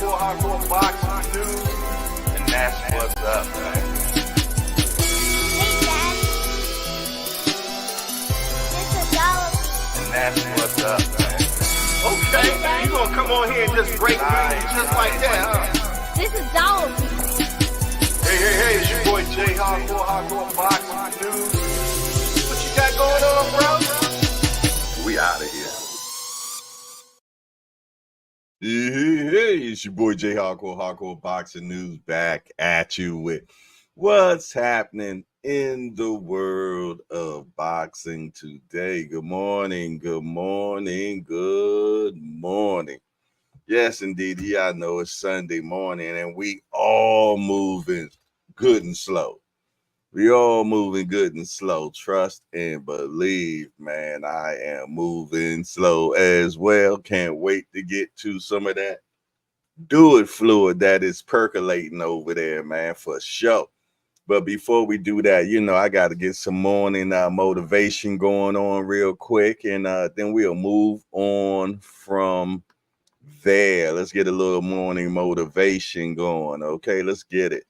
hardcore boxing news, and that's what's up, man. And that's what's up, man. Okay, you gonna come on here and just break news just like that, huh? This is Dollar. Hey, it's your boy Jay, hardcore boxing news. What you got going on, bro? We out of here. Hey, it's your boy Jay, hardcore boxing news, back at you with what's happening in the world of boxing today. Good morning. Yes, indeed. Yeah, I know it's Sunday morning and we all moving good and slow. Trust and believe, man. I am moving slow as well. Can't wait to get to some of that fluid that is percolating over there, man, for sure. But before we do that, I got to get some morning motivation going on real quick, and then we'll move on from there. Let's get a little morning motivation going. Okay, let's get it.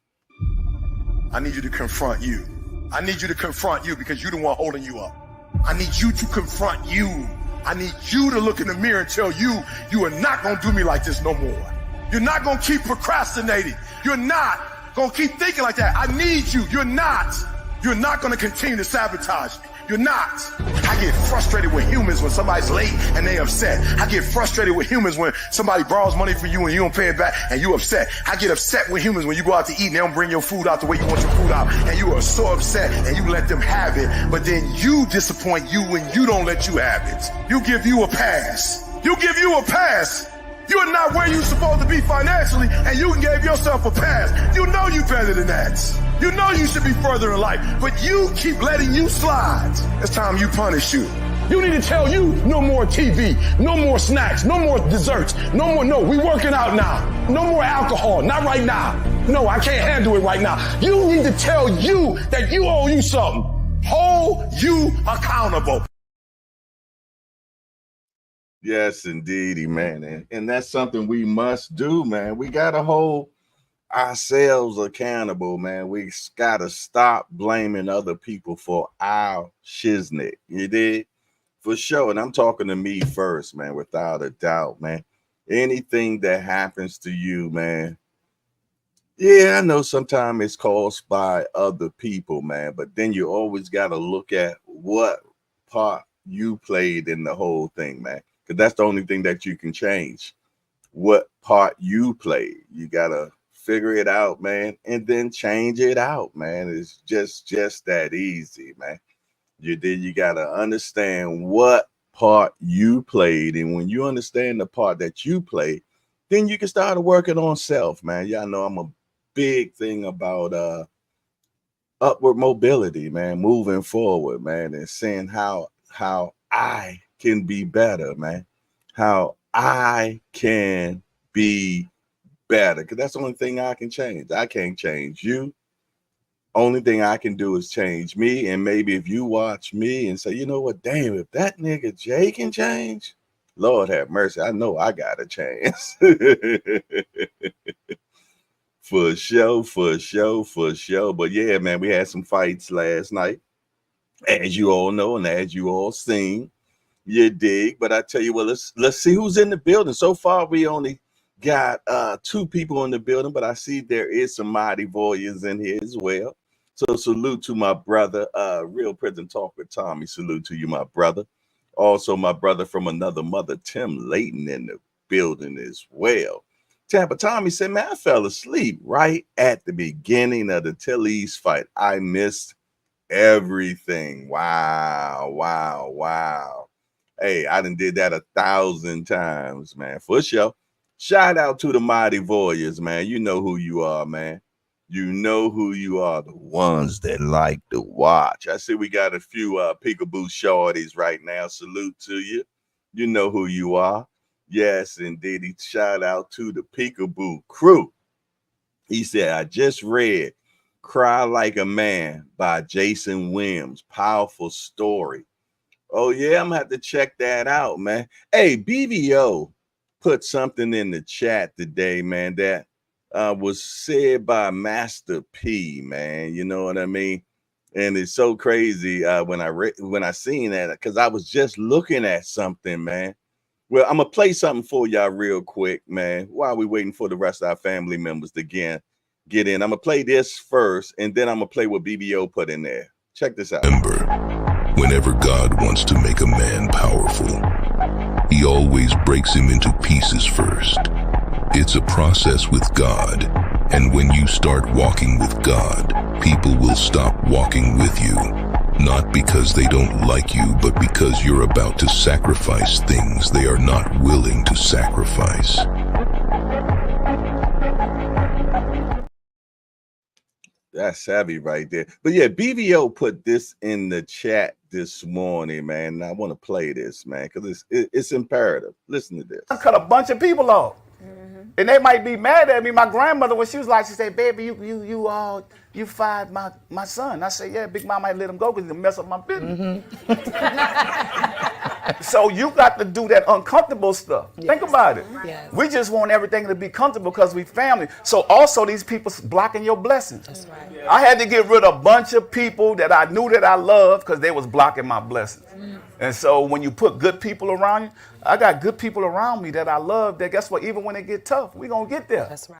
I need you to confront you. I need you to confront you because you're the one holding you up. I need you to confront you. I need you to look in the mirror and tell you, you are not going to do me like this no more. You're not going to keep procrastinating. You're not going to keep thinking like that. I need you. You're not going to continue to sabotage me. You're not. I get frustrated with humans when somebody's late and they upset. I get frustrated with humans when somebody borrows money from you and you don't pay it back and you upset. I get upset with humans when you go out to eat and they don't bring your food out the way you want your food out and you are so upset and you let them have it, but then you disappoint you when you don't let you have it. You give you a pass. You're not where you're supposed to be financially, and you gave yourself a pass. You know you better than that. You know you should be further in life, but you keep letting you slide. It's time you punish you. You need to tell you no more TV, no more snacks, no more desserts, no, we working out now. No more alcohol, not right now. No, I can't handle it right now. You need to tell you that you owe you something. Hold you accountable. Yes, indeedy, man. And that's something we must do, man. We got to hold ourselves accountable, man. We got to stop blaming other people for our shiznit. You did? For sure. And I'm talking to me first, man, without a doubt, man. Anything that happens to you, man. Yeah, I know sometimes it's caused by other people, man. But then you always got to look at what part you played in the whole thing, man. Because that's the only thing that you can change. What part you played. You got to figure it out, man, and then change it out, man. It's just that easy, man. You got to understand what part you played. And when you understand the part that you played, then you can start working on self, man. Y'all know I'm a big thing about upward mobility, man, moving forward, man, and seeing how I can be better, man. How I can be better. Because that's the only thing I can change. I can't change you. Only thing I can do is change me. And maybe if you watch me and say, you know what, damn, if that nigga Jay can change, Lord have mercy, I know I got a chance. For sure. But yeah, man, we had some fights last night, as you all know, and as you all seen. You dig? But I tell you what, let's see who's in the building. So far, we only got 2 people in the building, but I see there is some mighty warriors in here as well. So salute to my brother, Real Prison Talk with Tommy. Salute to you, my brother. Also, my brother from another mother, Tim Layton, in the building as well. Tampa Tommy said, man, I fell asleep right at the beginning of the Tilly's fight. I missed everything. Wow. Hey, I done did that 1,000 times, man. For sure. Shout out to the mighty warriors, man. You know who you are, man. You know who you are, the ones that like to watch. I see we got a few peekaboo shorties right now. Salute to you. You know who you are. Yes, indeed. Shout out to the peekaboo crew. He said, I just read Cry Like a Man by Jason Williams. Powerful story. Oh, yeah, I'm going to have to check that out, man. Hey, BVO put something in the chat today, man, that was said by Master P, man. You know what I mean? And it's so crazy when I seen that, because I was just looking at something, man. Well, I'm gonna play something for y'all real quick, man, while we waiting for the rest of our family members to get in. I'm gonna play this first, and then I'm gonna play what BBO put in there. Check this out. Remember, whenever God wants to make a man powerful, he always breaks him into pieces first. It's a process with God, and when you start walking with God, people will stop walking with you. Not because they don't like you, but because you're about to sacrifice things they are not willing to sacrifice. That's heavy right there. But yeah, BVO put this in the chat this morning, man. And I want to play this, man, because it's imperative. Listen to this. I cut a bunch of people off. And they might be mad at me. My grandmother, when she was like, she said, baby, you fired my son. I said, yeah, Big Mama, I let him go because he'll mess up my business. So you got to do that uncomfortable stuff. Yes. Think about it. Yes. We just want everything to be comfortable because we family. So also these people blocking your blessings. That's right. Yeah. I had to get rid of a bunch of people that I knew that I loved because they was blocking my blessings. And so when you put good people around you, I got good people around me that I love, that guess what, even when it get tough, we gonna get there. That's right.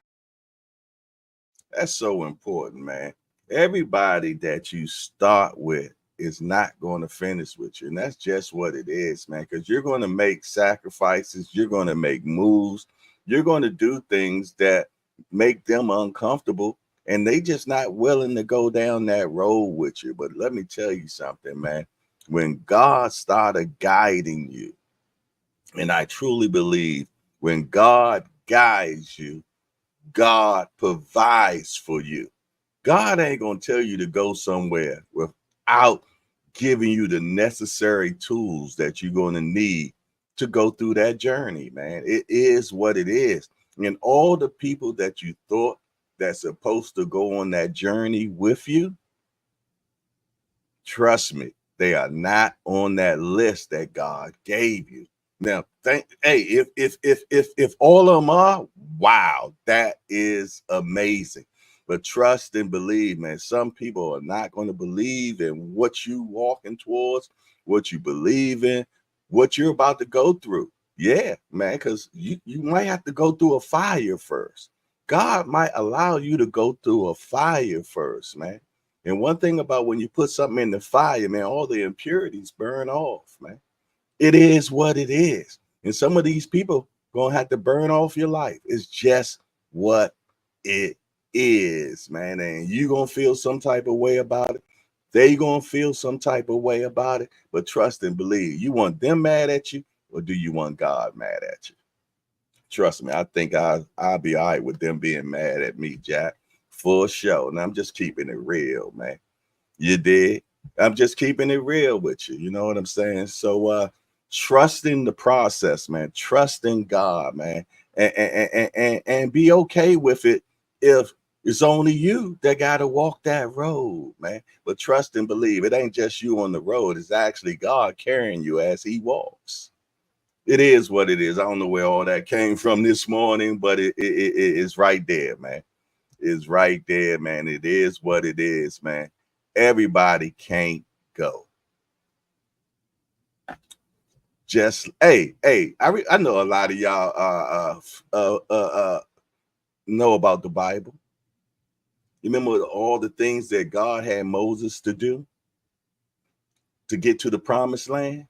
That's so important, man. Everybody that you start with is not going to finish with you. And that's just what it is, man, because you're going to make sacrifices. You're going to make moves. You're going to do things that make them uncomfortable. And they just not willing to go down that road with you. But let me tell you something, man. When God started guiding you, and I truly believe when God guides you, God provides for you. God ain't going to tell you to go somewhere without giving you the necessary tools that you're going to need to go through that journey, man. It is what it is. And all the people that you thought that's supposed to go on that journey with you, trust me, they are not on that list that God gave you. Now, if all of them are, wow, that is amazing. But trust and believe, man. Some people are not going to believe in what you walking towards, what you believe in, what you're about to go through. Yeah, man, because you might have to go through a fire first. God might allow you to go through a fire first, man. And one thing about when you put something in the fire, man, all the impurities burn off, man. It is what it is. And some of these people going to have to burn off your life. It's just what it is, man. And you going to feel some type of way about it. They going to feel some type of way about it. But trust and believe. You want them mad at you, or do you want God mad at you? Trust me, I think I'll be all right with them being mad at me, Jack, for sure. And I'm just keeping it real, man. You did. I'm just keeping it real with you. You know what I'm saying? So trusting the process, man. Trusting God, man. And be okay with it if it's only you that got to walk that road, man. But trust and believe. It ain't just you on the road. It's actually God carrying you as he walks. It is what it is. I don't know where all that came from this morning, but it is right there, man. It's right there, man. It is what it is, man. Everybody can't go. Just I know a lot of y'all know about the Bible. You remember all the things that God had Moses to do to get to the promised land?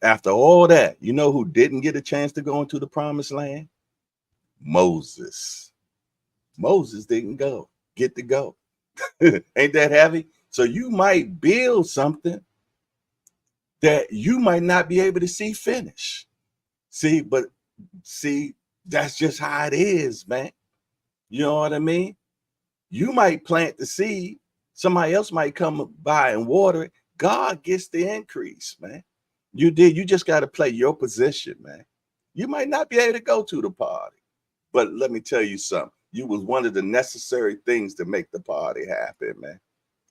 After all that, you know who didn't get a chance to go into the promised land? Moses. Moses didn't get to go. Ain't that heavy? So you might build something that you might not be able to see finish. See, that's just how it is, man. You know what I mean? You might plant the seed. Somebody else might come by and water it. God gets the increase, man. You just got to play your position, man. You might not be able to go to the party, but let me tell you something. You was one of the necessary things to make the party happen, man.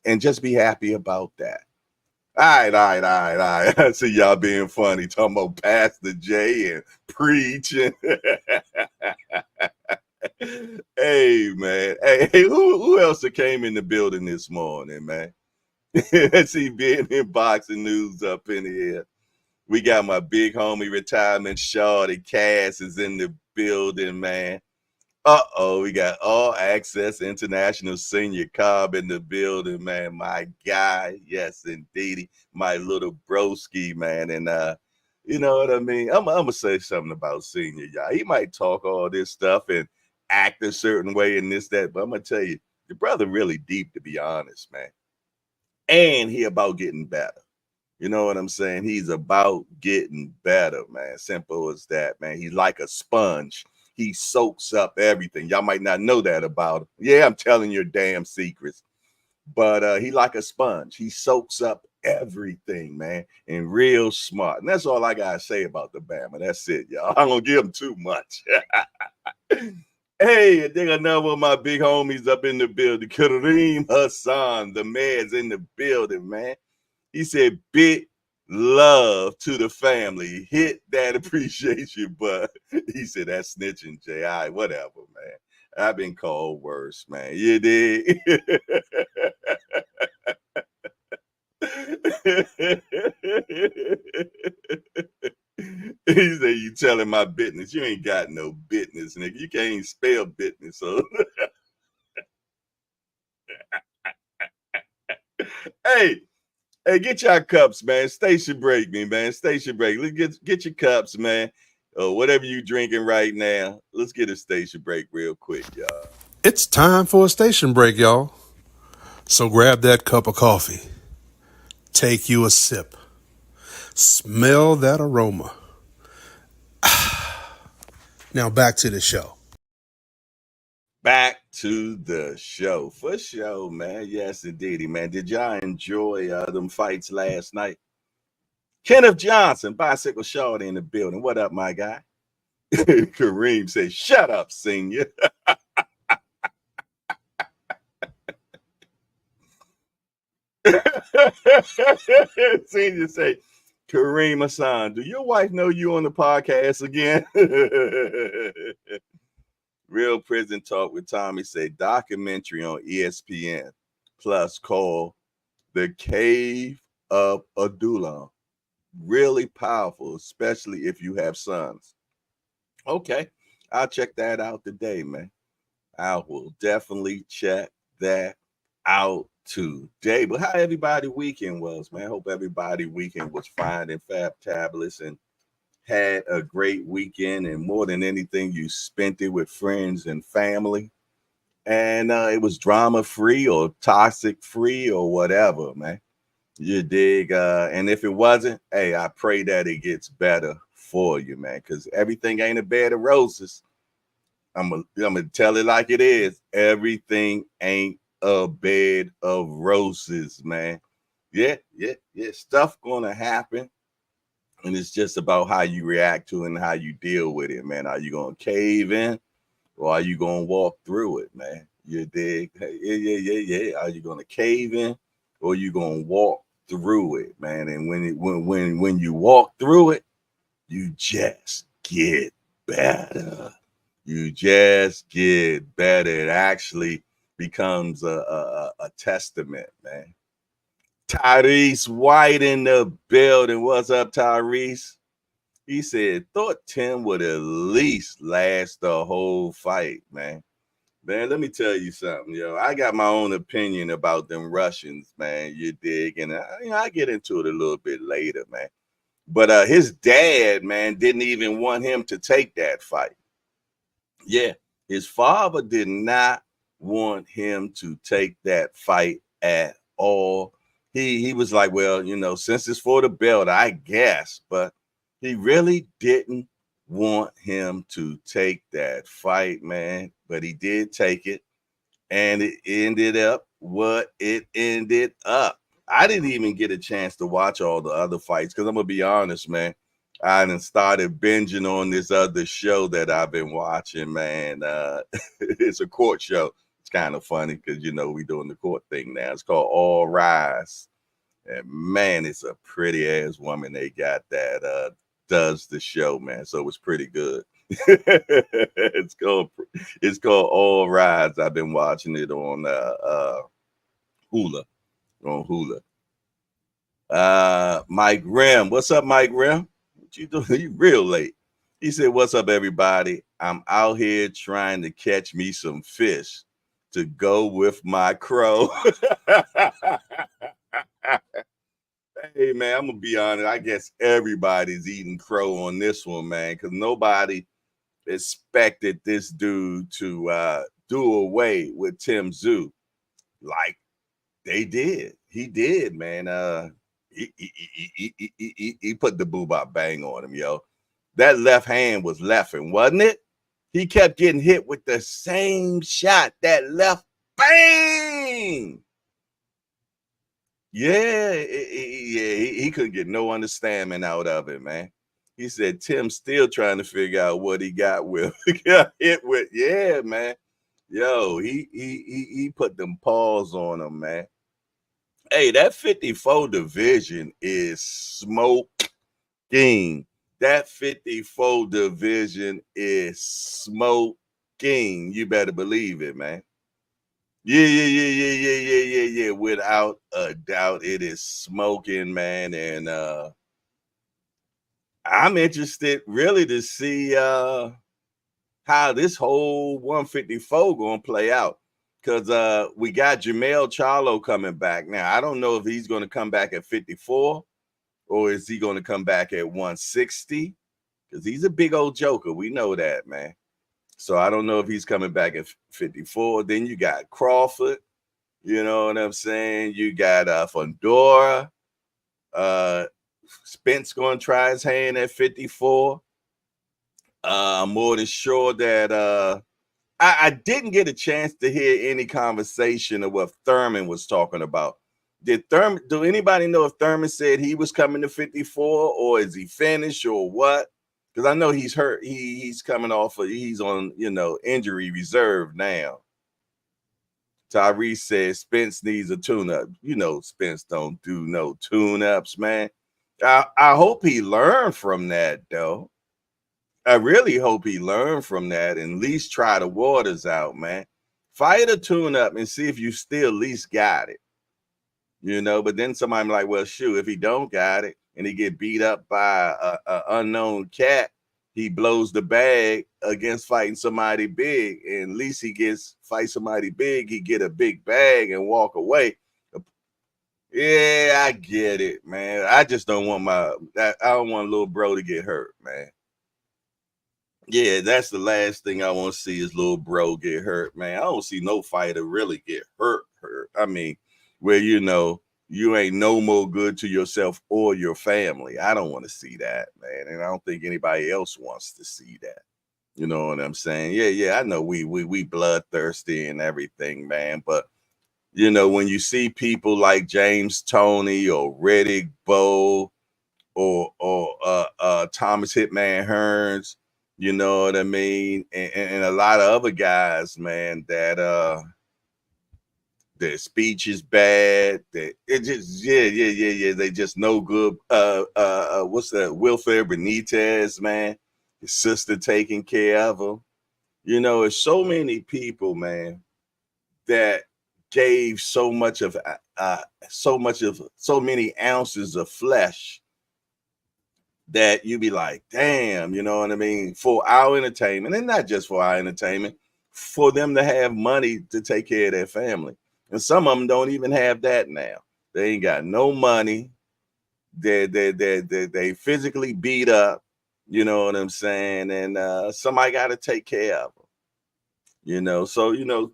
And just be happy about that. All right. I see y'all being funny, talking about Pastor J and preaching. Hey, man. Hey, who else that came in the building this morning, man? Let's see, being in boxing news up in here. We got my big homie retirement shorty Cass is in the building, man. We got All Access International Senior Cobb in the building, man. My guy, yes, indeedy, my little broski, man. And you know what I mean? I'm gonna say something about Senior, y'all. He might talk all this stuff and act a certain way and this, that, but I'm gonna tell you, the brother really deep, to be honest, man. And he about getting better. You know what I'm saying? He's about getting better, man. Simple as that, man. He's like a sponge. He soaks up everything. Y'all might not know that about him. Yeah, I'm telling your damn secrets. But he like a sponge. He soaks up everything, man, and real smart. And that's all I gotta say about the Bama. That's it, y'all. I'm gonna give him too much. Hey, and then another one of my big homies up in the building, Kareem Hassan. The man's in the building, man. He said, big love to the family. Hit that appreciation, but he said, that's snitching, Jay. All right, whatever, man. I've been called worse, man. You did. He said, you telling my business. You ain't got no business, nigga. You can't even spell business, so. Hey, get your cups, man. Station break me, man. Station break. Let's get your cups, man. Whatever you drinking right now. Let's get a station break real quick, y'all. It's time for a station break, y'all. So grab that cup of coffee. Take you a sip. Smell that aroma. Now back to the show. Back to the show. For sure, man. Yes, indeedy, man. Did y'all enjoy them fights last night? Kenneth Johnson, Bicycle Shorty in the building. What up, my guy? Kareem says, shut up, senior. Senior say, Kareem Hassan, do your wife know you on the podcast again? Real Prison Talk with Tommy say documentary on ESPN Plus called The Cave of Adullam. Really powerful, especially if you have sons. Okay, I'll check that out today, man. I will definitely check that out today. But how everybody weekend was, man. Hope everybody weekend was fine and fabulous and had a great weekend, and more than anything, you spent it with friends and family, and it was drama free or toxic free or whatever, man. You dig? And if it wasn't, hey, I pray that it gets better for you, man, because everything ain't a bed of roses. I'm gonna tell it like it is. Everything ain't a bed of roses, man. Yeah. Stuff gonna happen. And it's just about how you react to it and how you deal with it, man. Are you going to cave in or are you going to walk through it, man? You dig? Yeah. Are you going to cave in or are you going to walk through it, man? And when you walk through it, you just get better. You just get better. It actually becomes a testament, man. Tyrese White in the building. What's up, Tyrese? He said, thought Tim would at least last the whole fight, man. Man, let me tell you something, yo. I got my own opinion about them Russians, man. You dig? And I get into it a little bit later, man. But his dad, man, didn't even want him to take that fight. Yeah, his father did not want him to take that fight at all. He was like, well, since it's for the belt, I guess, but he really didn't want him to take that fight, man. But he did take it, and it ended up what it ended up. I didn't even get a chance to watch all the other fights because I'm gonna be honest, man. I done started binging on this other show that I've been watching, man. It's a court show. It's kind of funny because we doing the court thing now. It's called All Rise. And man, it's a pretty ass woman they got that does the show, man. So it was pretty good. it's called All Rides. I've been watching it on Hula. On Hula. Mike Grimm. What's up, Mike Grimm? What you doing? You real late. He said, "What's up, everybody? I'm out here trying to catch me some fish to go with my crow." Hey man, I'm gonna be honest. I guess everybody's eating crow on this one, man, because nobody expected this dude to do away with Tsyzu like they did. He did, man. He put the boobop bang on him, yo. That left hand was leffing, wasn't it? He kept getting hit with the same shot. That left bang. Yeah, he couldn't get no understanding out of it, man. He said Tim's still trying to figure out what he got with. Got hit with, yeah, man. Yo, he put them paws on him, man. Hey, that 54 division is smoking. That 54 division is smoking. You better believe it, man. Yeah. Without a doubt, it is smoking, man. And I'm interested really to see how this whole 154 gonna play out. Because we got Jamel Charlo coming back. Now, I don't know if he's gonna come back at 54 or is he gonna come back at 160? Because he's a big old joker. We know that, man. So I don't know if he's coming back at 54. Then you got Crawford. You know what I'm saying? You got Fondora. Spence going to try his hand at 54. I'm more than sure that I didn't get a chance to hear any conversation of what Thurman was talking about. Do anybody know if Thurman said he was coming to 54 or is he finished or what? Because I know he's hurt. He's coming off he's on, injury reserve now. Tyrese says Spence needs a tune-up. Spence don't do no tune-ups, man. I hope he learned from that, though. I really hope he learned from that and at least try the waters out, man. Fight a tune-up and see if you still at least got it. But then somebody like, well, shoot, if he don't got it and he get beat up by a unknown cat, he blows the bag against fighting somebody big. And at least fight somebody big, he get a big bag and walk away. Yeah, I get it, man. I just don't want I don't want little bro to get hurt, man. Yeah, that's the last thing I want to see is little bro get hurt, man. I don't see no fighter really get hurt. I mean, where you ain't no more good to yourself or your family. I don't want to see that, man. And I don't think anybody else wants to see that. You know what I'm saying? Yeah. I know we bloodthirsty and everything, man. But when you see people like James Toney or Riddick Bowe or Thomas Hitman Hearns, you know what I mean? And a lot of other guys, man, that their speech is bad. That it just they just no good. What's that? Wilfred Benitez, man. His sister taking care of him. There's so many people, man, that gave so many ounces of flesh that you be like, damn, you know what I mean? For our entertainment, and not just for our entertainment, for them to have money to take care of their family. And some of them don't even have that now. They ain't got no money. They physically beat up, you know what I'm saying? And somebody got to take care of them. So,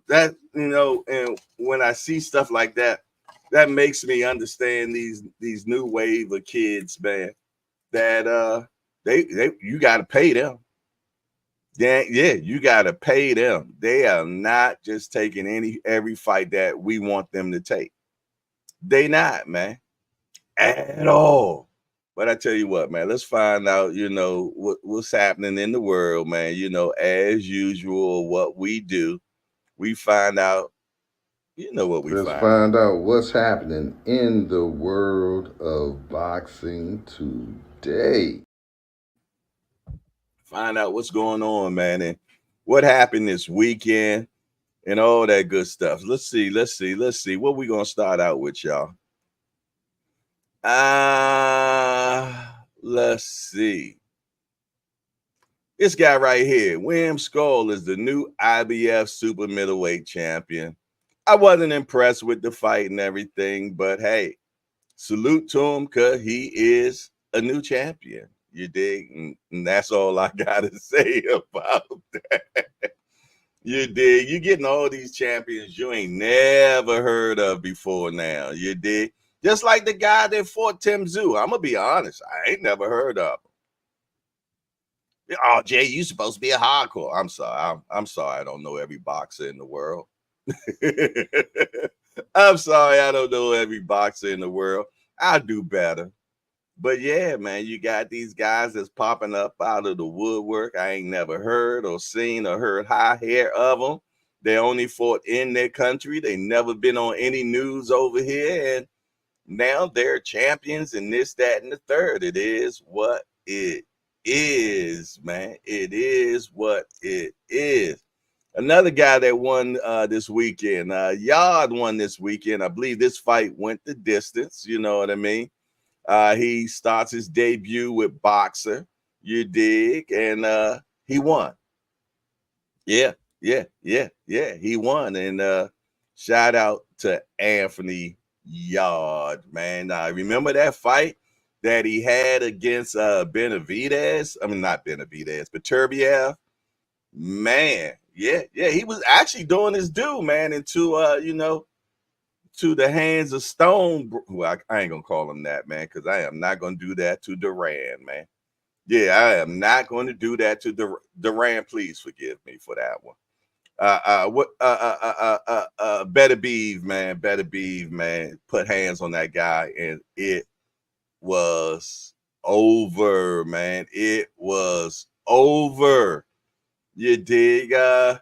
that, and when I see stuff like that, that makes me understand these new wave of kids, man, that you got to pay them. Yeah, you got to pay them. They are not just taking every fight that we want them to take. They not, man, at all. But I tell you what, man, let's find out, what's happening in the world, man. As usual, what we do, we find out, You know what we Let's find out. find out what's happening in the world of boxing today. Find out what's going on, man, and what happened this weekend and all that good stuff. Let's see. What we gonna start out with, y'all? Let's see. This guy right here, William Skull, is the new IBF super middleweight champion. I wasn't impressed with the fight and everything, but hey, salute to him because he is a new champion. You dig? And that's all I gotta say about that. You dig? You getting all these champions you ain't never heard of before now. You dig? Just like the guy that fought Tsyzu. I'm gonna be honest, I ain't never heard of him. Oh, Jay, you supposed to be a hardcore. I'm sorry. I'm sorry. I don't know every boxer in the world. I'm sorry. I don't know every boxer in the world. I'll do better. But yeah, man, you got these guys that's popping up out of the woodwork. I ain't never heard or seen or heard high hair of them. They only fought in their country. They never been on any news over here. And now they're champions and this, that, and the third. It is what it is, man. It is what it is. Another guy that won this weekend, Yard won this weekend. I believe this fight went the distance. You know what I mean? He starts his debut with Boxer, you dig, and he won. Yeah. He won. And shout out to Anthony Yard, man. Remember that fight that he had against Benavidez? I mean, not Benavidez, but Turbiev. Man, yeah, he was actually doing his due, man, into to the hands of Stone. Well, I ain't gonna call him that, man, because I am not gonna do that to Duran, man. Yeah, I am not going to do that to Duran. Please forgive me for that one. Better Beeve, man, put hands on that guy, and it was over, man. It was over. You dig? I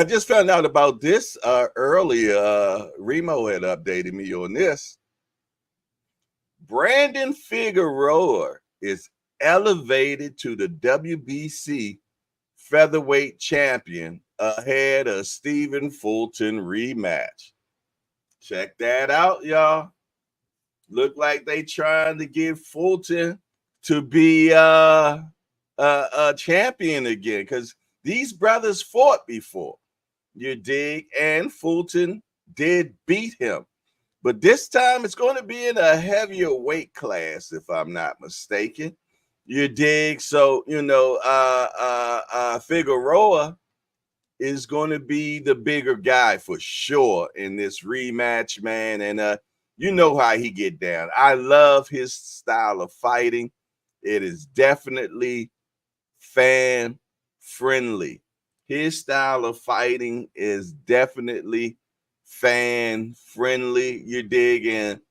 just found out about this earlier. Remo had updated me on this. Brandon Figueroa is elevated to the WBC featherweight champion ahead of Stephen Fulton rematch. Check that out, y'all. Look like they trying to get Fulton to be a champion again, because these brothers fought before. You dig? And Fulton did beat him. But this time it's going to be in a heavier weight class, if I'm not mistaken. You dig? So, Figueroa is going to be the bigger guy for sure in this rematch, man. And you know how he get down. I love his style of fighting. It is definitely fan friendly. His style of fighting is definitely fan friendly. You dig? In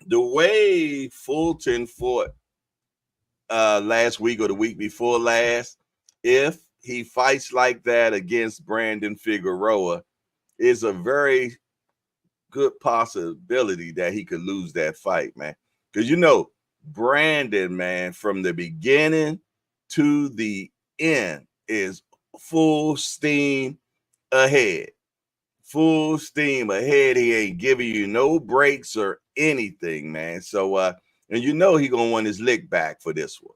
the way Fulton fought last week or the week before last, if he fights like that against Brandon Figueroa, is a very good possibility that he could lose that fight, man. Because Brandon, man, from the beginning to the end is full steam ahead. Full steam ahead. He ain't giving you no breaks or anything, man. So and he gonna want his lick back for this one.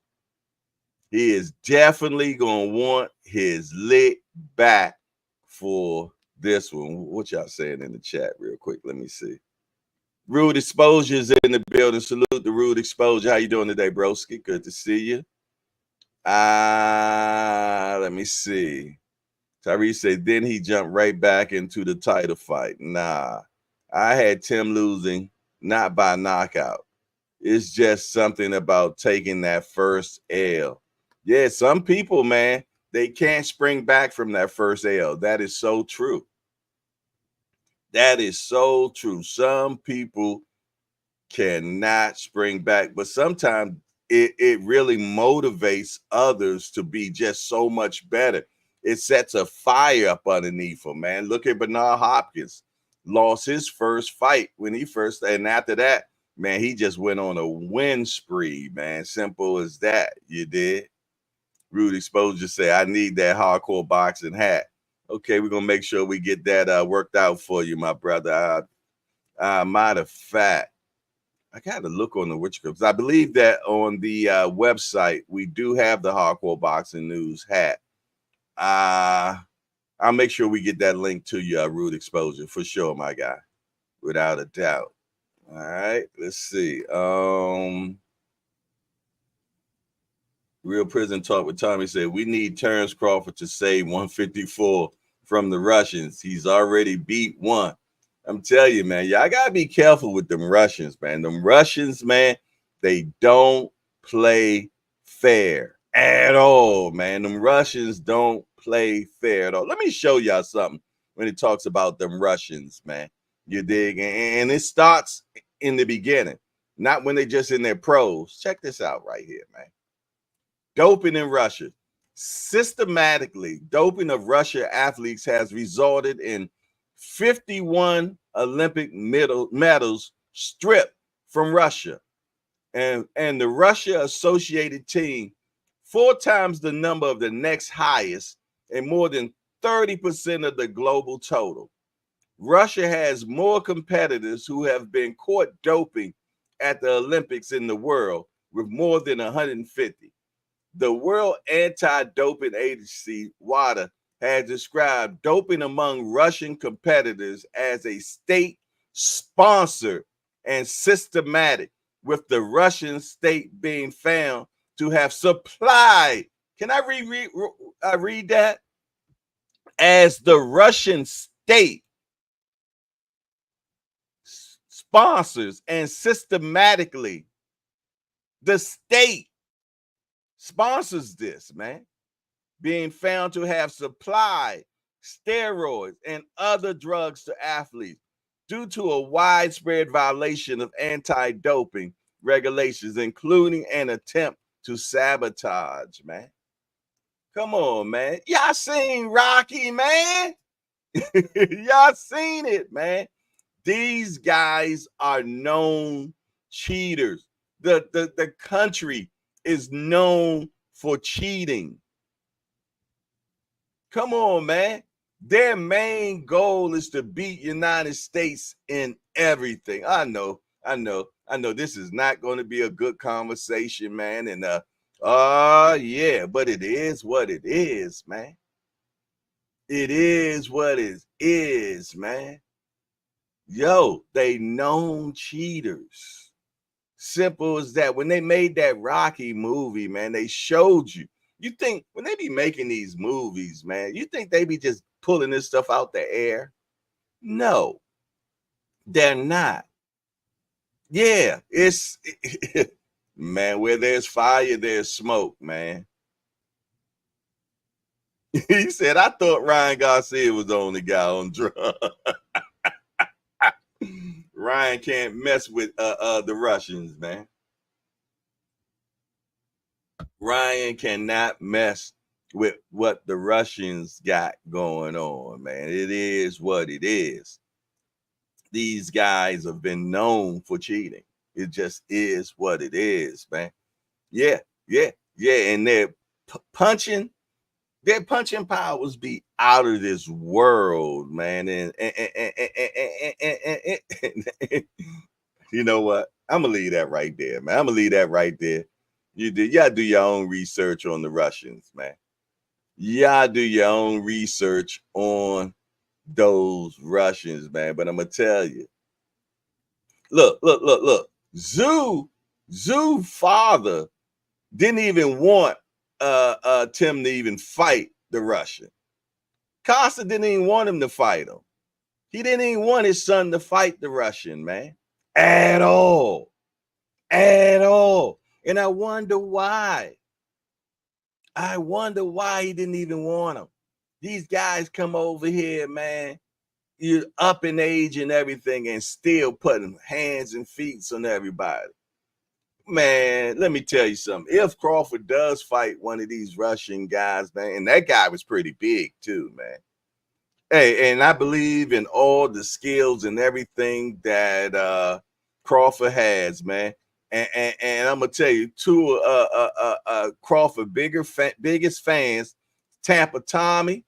He is definitely gonna want his lick back for this one. What y'all saying in the chat real quick? Let me see. Rude Exposure's in the building. Salute the Rude Exposure. How you doing today, broski? Good to see you. Let me see. Tyrese said, then he jumped right back into the title fight. Nah, I had Tim losing, not by knockout. It's just something about taking that first L. Yeah, some people, man, they can't spring back from that first L. That is so true. That is so true. Some people cannot spring back, but sometimes it really motivates others to be just so much better. it sets a fire up underneath him, man. Look at Bernard Hopkins. Lost his first fight when he first, and after that, man, he just went on a win spree, man. Simple as that. You did. Rude Exposure say, I need that hardcore boxing hat. Okay, we're gonna make sure we get that worked out for you, my brother. Matter of fact, I gotta look on the Witch Groups. I believe that on the website we do have the hardcore boxing news hat. I'll make sure we get that link to you, Rude Exposure, for sure, my guy, without a doubt. All right, let's see. Real Prison Talk with Tommy said, we need Terrence Crawford to save 154 from the Russians. He's already beat one. I'm telling you, man, y'all got to be careful with them Russians, man. Them Russians, man, they don't play fair at all, man. Them Russians don't play fair at all. Let me show y'all something when it talks about them Russians, man. You dig? And it starts in the beginning, not when they just in their pros. Check this out right here, man. Doping in Russia. Systematically, doping of Russia athletes has resulted in 51 Olympic medals stripped from Russia. And the Russia associated team, 4 times the number of the next highest and more than 30% of the global total. Russia has more competitors who have been caught doping at the Olympics in the world, with more than 150. The World Anti-Doping Agency, WADA, has described doping among Russian competitors as a state-sponsored and systematic, with the Russian state being found to have supplied. Can I read that? As the Russian state sponsors and systematically, the state sponsors this, man, being found to have supplied steroids and other drugs to athletes due to a widespread violation of anti-doping regulations, including an attempt to sabotage, man. Come on, man. Y'all seen Rocky, man? Y'all seen it, man. These guys are known cheaters. The country is known for cheating. Come on, man. Their main goal is to beat United States in everything. I know this is not going to be a good conversation, man. And yeah, but it is what it is, man. It is what it is, man. Yo, they known cheaters. Simple as that. When they made that Rocky movie, man, they showed you. You think when they be making these movies, man, you think they be just pulling this stuff out the air? No, they're not. Yeah, it's man, where there's fire, there's smoke, man. He said, I thought Ryan Garcia was the only guy on drugs. Ryan can't mess with the Russians, man. Ryan cannot mess with what the Russians got going on, man. It is what it is. These guys have been known for cheating. It just is what it is, man. Yeah. And their punching powers be out of this world, man. And you know what? I'm gonna leave that right there, man. I'm gonna leave that right there. Y'all do your own research on the Russians, man. Y'all do your own research on those Russians, man. But I'm gonna tell you, look. Tsyzu father didn't even want Tim to even fight the Russian. Costa didn't even want him to fight him. He didn't even want his son to fight the Russian, man. At all. And I wonder why. He didn't even want him. These guys come over here, man. You're up in age and everything, and still putting hands and feet on everybody. Man, let me tell you something. If Crawford does fight one of these Russian guys, man, and that guy was pretty big too, man. Hey, and I believe in all the skills and everything that Crawford has, man. And I'm gonna tell you, two Crawford biggest fans, Tampa Tommy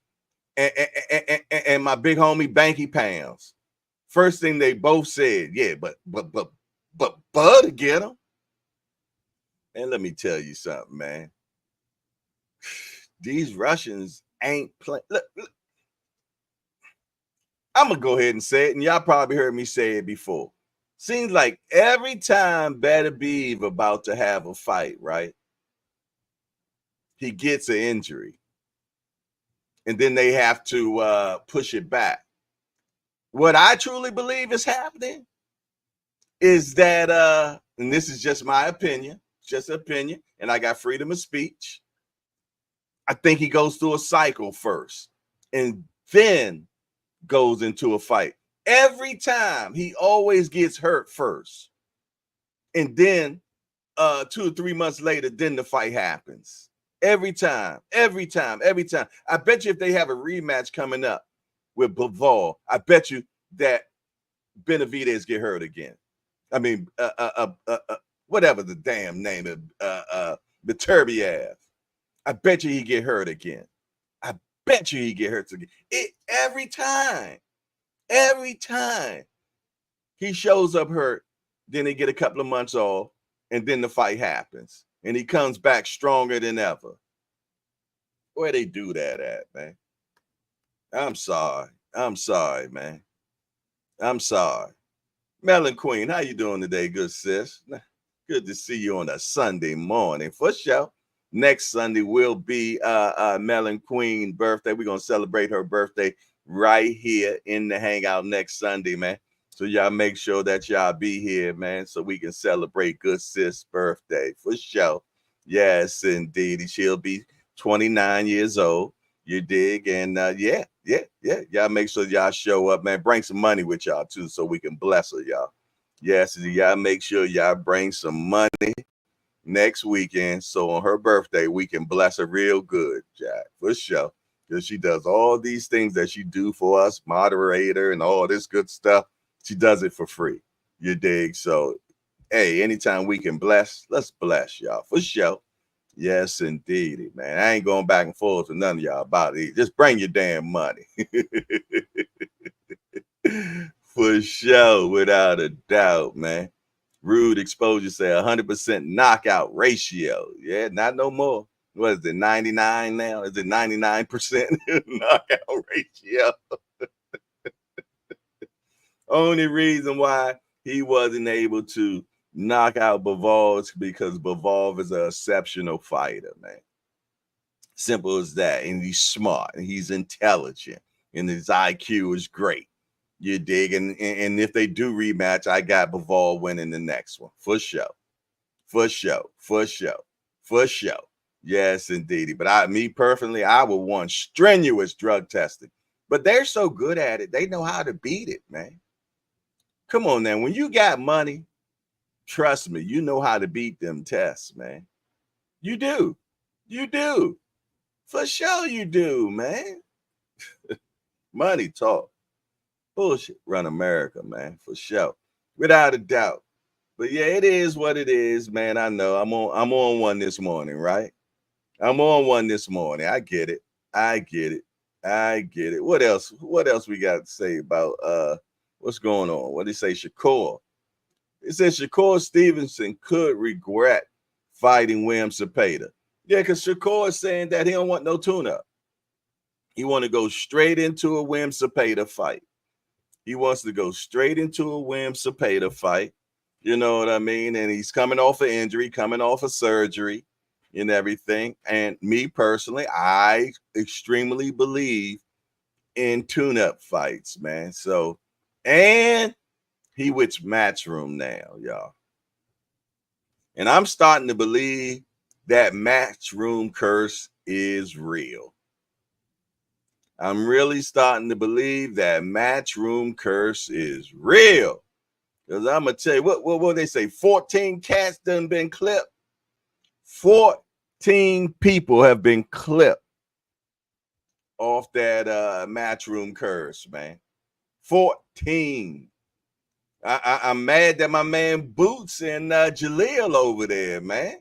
and my big homie Banky Pounds. First thing they both said, yeah, but Bud to get him. And let me tell you something, man. These Russians ain't playing. Look, I'm gonna go ahead and say it, and y'all probably heard me say it before. Seems like every time Beterbiev about to have a fight, right? He gets an injury, and then they have to push it back. What I truly believe is happening is that, and this is just my opinion, just opinion, and I got freedom of speech. I think he goes through a cycle first, and then goes into a fight. Every time he always gets hurt first, and then 2 or 3 months later, then the fight happens. Every time. I bet you if they have a rematch coming up with Bivol, I bet you that Benavidez get hurt again. I mean, whatever the damn name of Murtazaliev. I bet you he get hurt again. I bet you he get hurt again. Every time he shows up hurt, then they get a couple of months off, and then the fight happens, and he comes back stronger than ever. Where they do that at, man? I'm sorry, man. I'm sorry. Melon Queen, how you doing today, good sis? Good to see you on a Sunday morning, for sure. Next Sunday will be Melon Queen birthday. We're going to celebrate her birthday right here in the Hangout next Sunday, man. So y'all make sure that y'all be here, man, so we can celebrate good sis' birthday, for sure. Yes, indeed. She'll be 29 years old. You dig? And yeah. Y'all make sure y'all show up, man. Bring some money with y'all, too, so we can bless her, y'all. Yes, y'all make sure y'all bring some money next weekend, so on her birthday we can bless her real good, Jack, for sure, because she does all these things that she do for us, moderator and all this good stuff. She does it for free, you dig? So hey, anytime we can bless, let's bless y'all, for sure. Yes indeed, man. I ain't going back and forth with none of y'all about it. Just bring your damn money. For sure, without a doubt, man. Rude Exposure say 100% knockout ratio. Yeah, not no more. What is it, 99 now? Is it 99% knockout ratio? Only reason why he wasn't able to knock out Bivol is because Bivol is an exceptional fighter, man. Simple as that. And he's smart and he's intelligent and his IQ is great. You dig? And if they do rematch, I got Bivol winning the next one. For sure. Yes, indeed. But me personally, I would want strenuous drug testing. But they're so good at it. They know how to beat it, man. Come on now. When you got money, trust me, you know how to beat them tests, man. You do. For sure you do, man. Money talk. Bullshit run America, man, for sure, without a doubt. But yeah, it is what it is, man. I know I'm on one this morning, right? I'm on one this morning. I get it. What else we got to say about what's going on? What did it say, Shakur? It says Shakur Stevenson could regret fighting William Cepeda. Yeah, because Shakur is saying that he don't want no tune-up. He want to go straight into a William Cepeda fight. He wants to go straight into a William Cepeda fight. You know what I mean? And he's coming off an injury, coming off of surgery and everything. And me personally, I extremely believe in tune-up fights, man. So, and he with Matchroom now, y'all. And I'm starting to believe that Matchroom curse is real. I'm really starting to believe that Matchroom curse is real. Because I'm going to tell you, what they say, 14 cats done been clipped. 14 people have been clipped off that Matchroom curse, man. 14. I'm mad that my man Boots and Jaleel over there, man.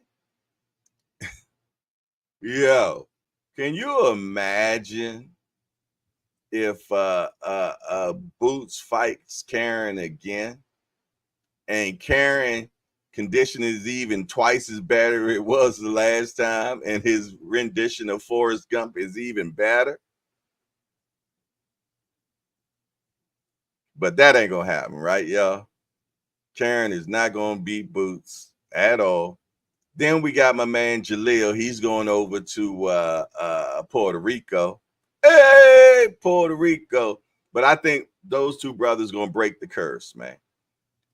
Yo, can you imagine if Boots fights Karen again, and Karen condition is even twice as better it was the last time, and his rendition of Forrest Gump is even better? But that ain't gonna happen, right, y'all? Karen is not gonna beat Boots at all. Then we got my man Jaleel. He's going over to Puerto Rico. Hey, Puerto Rico. But I think those two brothers gonna break the curse, man.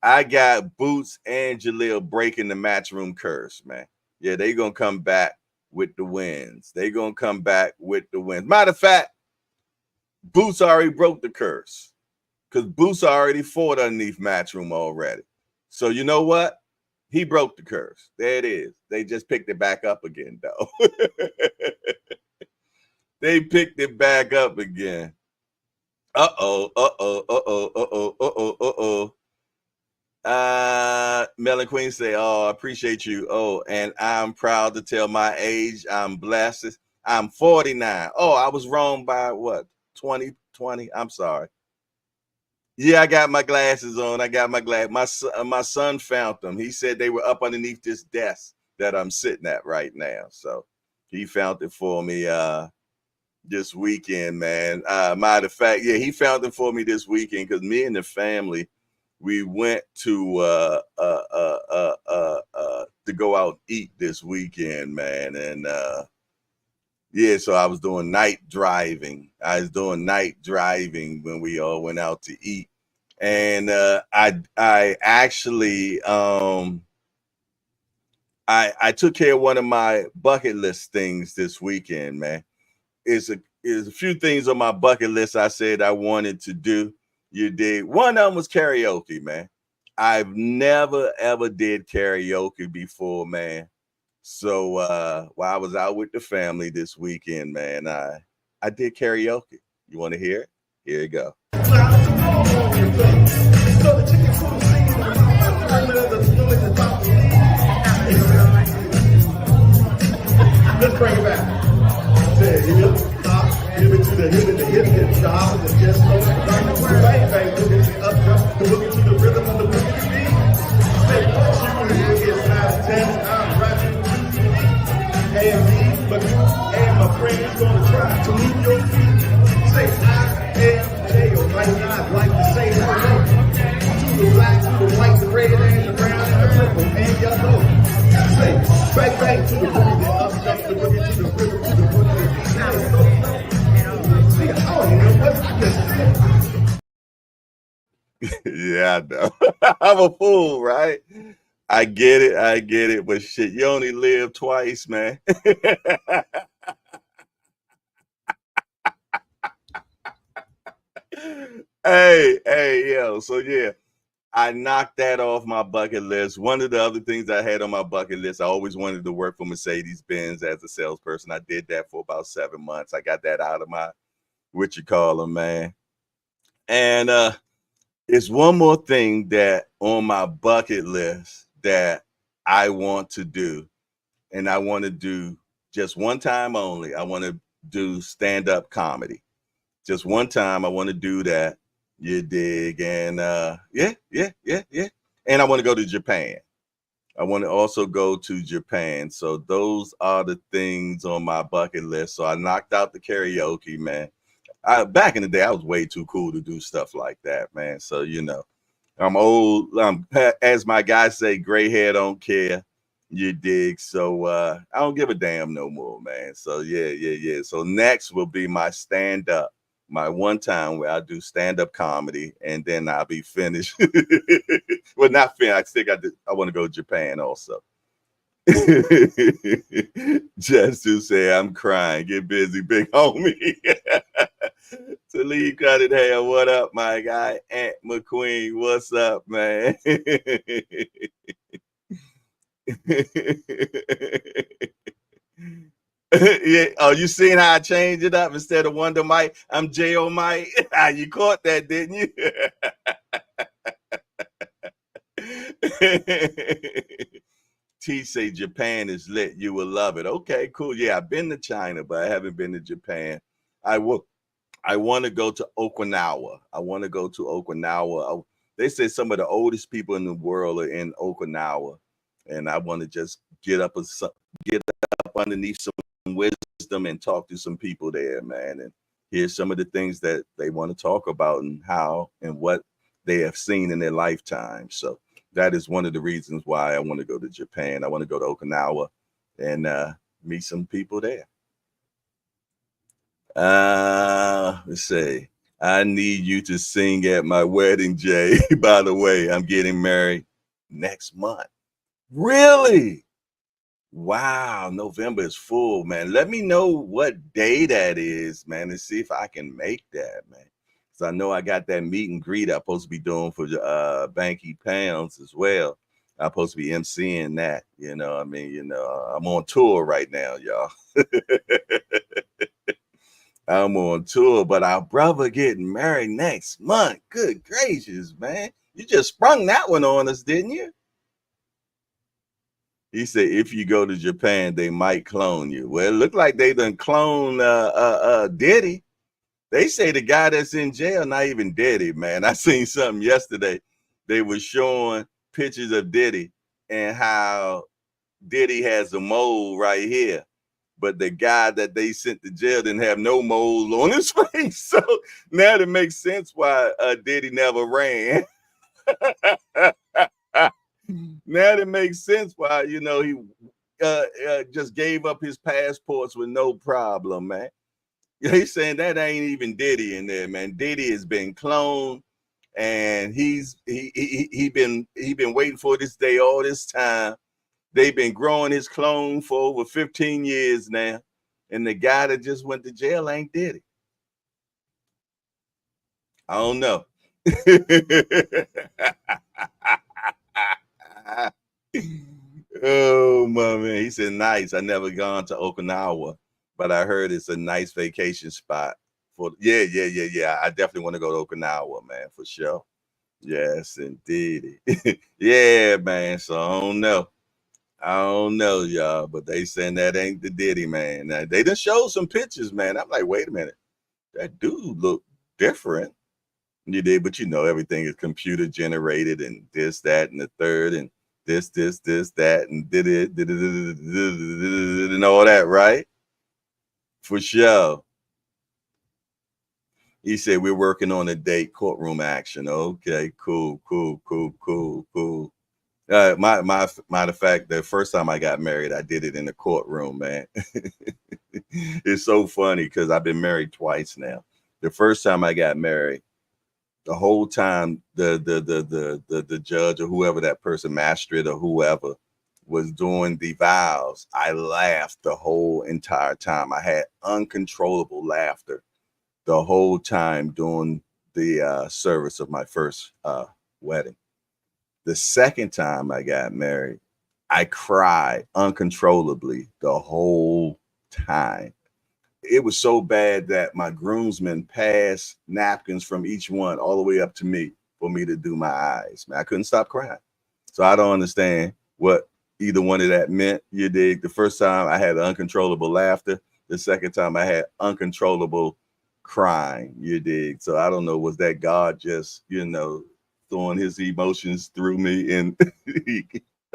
I got Boots and Jaleel breaking the Matchroom curse, man. Yeah, they gonna come back with the wins. They gonna come back with the wins. Matter of fact, Boots already broke the curse, because Boots already fought underneath Matchroom already. So you know what? He broke the curse. There it is. They just picked it back up again, though. They picked it back up again. Melon Queen say, oh, I appreciate you. Oh, and I'm proud to tell my age. I'm blessed. I'm 49. Oh, I was wrong by what? 20? I'm sorry. Yeah, I got my glasses on. I got my glasses. My son found them. He said they were up underneath this desk that I'm sitting at right now. So he found it for me this weekend, man. Matter of fact, yeah, he found it for me this weekend because me and the family, we went to go out and eat this weekend, man. And yeah, so I was doing night driving. When we all went out to eat. And I actually I took care of one of my bucket list things this weekend, man. Is a few things on my bucket list I said I wanted to do. You dig? One of them was karaoke, man. I've never ever did karaoke before, man. So while I was out with the family this weekend, man, I did karaoke. You want to hear it? Here you go. Let's bring it back. Say hip, hop, give it to the hip, stop, and just slow it down. Bang, bang, look at the up jump, to look into the rhythm of the boogie beat. Say, what you hear is 9-10, I'm rapping to A and B, but you and my friends gonna try to move your feet. Say, I am J.O. might not like to say hello to the black, to the white, the red, and the brown, and the purple, and yellow. Say, bang, bang to the boogie, the up jump, the boogie to the rhythm, to the boogie. Yeah, I know. I'm a fool, right? I get it, but shit, you only live twice, man. Hey, yo. So yeah, I knocked that off my bucket list. One of the other things I had on my bucket list, I always wanted to work for Mercedes-Benz as a salesperson. I did that for about 7 months. I got that out of my man. And it's one more thing that on my bucket list that I want to do. And I want to do just one time only. I want to do stand-up comedy. Just one time I want to do that. You dig? And yeah. And I want to go to Japan. I want to also go to Japan. So those are the things on my bucket list. So I knocked out the karaoke, man. Back in the day, I was way too cool to do stuff like that, man. So, you know, I'm old. As my guys say, gray hair don't care. You dig? So I don't give a damn no more, man. So yeah. So next will be my stand-up, my one time where I do stand-up comedy, and then I'll be finished. Well, not finished. I want to go to Japan also. Just to say I'm crying. Get busy, big homie. So Leave cutted hair. What up, my guy? Aunt McQueen, what's up, man? Yeah. Oh, you seen how I changed it up instead of Wonder Mike? I'm J.O. Mike. You caught that, didn't you? T say Japan is lit. You will love it. Okay, cool. Yeah, I've been to China, but I haven't been to Japan. I want to go to Okinawa. They say some of the oldest people in the world are in Okinawa, and I want to just get up underneath some wisdom and talk to some people there, man, and hear some of the things that they want to talk about and how and what they have seen in their lifetime. So that is one of the reasons why I want to go to Japan. I want to go to Okinawa and meet some people there. Let's see. I need you to sing at my wedding, Jay. By the way, I'm getting married next month. Really? Wow, November is full, man. Let me know what day that is, man, and see if I can make that, man. So I know I got that meet and greet I'm supposed to be doing for Banky Pounds as well. I'm supposed to be emceeing that. You know, I mean, I'm on tour right now, y'all. I'm on tour, but our brother getting married next month. Good gracious, man. You just sprung that one on us, didn't you? He said, if you go to Japan, they might clone you. Well, it looked like they done clone Diddy. They say the guy that's in jail, not even Diddy, man. I seen something yesterday. They were showing pictures of Diddy and how Diddy has a mole right here. But the guy that they sent to jail didn't have no mole on his face. So now it makes sense why Diddy never ran. Now it makes sense why, he just gave up his passports with no problem, man. He's saying that ain't even Diddy in there, man. Diddy has been cloned, and he been waiting for this day all this time. They've been growing his clone for over 15 years now, and the guy that just went to jail ain't Diddy. I don't know. Oh my man, he said nice. I never gone to Okinawa, but I heard it's a nice vacation spot. Yeah. I definitely want to go to Okinawa, man, for sure. Yes, indeed. Yeah, man. So I don't know, y'all, but they saying that ain't the Diddy, man. Now, they done showed some pictures, man. I'm like, wait a minute, that dude look different. You did, but everything is computer generated and this, that, and the third, and this, that, and did it, and all that, right? For sure. He said, we're working on a date, courtroom action. Okay, cool. Matter of fact, the first time I got married, I did it in the courtroom, man. It's so funny because I've been married twice now. The first time I got married, the whole time the judge or whoever that person, magistrate or whoever, was doing the vows, I laughed the whole entire time. I had uncontrollable laughter the whole time during the service of my first wedding. The second time I got married, I cried uncontrollably the whole time. It was so bad that my groomsmen passed napkins from each one all the way up to me for me to do my eyes. Man, I couldn't stop crying. So I don't understand what either one of that meant. You dig? The first time I had uncontrollable laughter. The second time I had uncontrollable crying. You dig? So I don't know, was that God just, throwing his emotions through me? And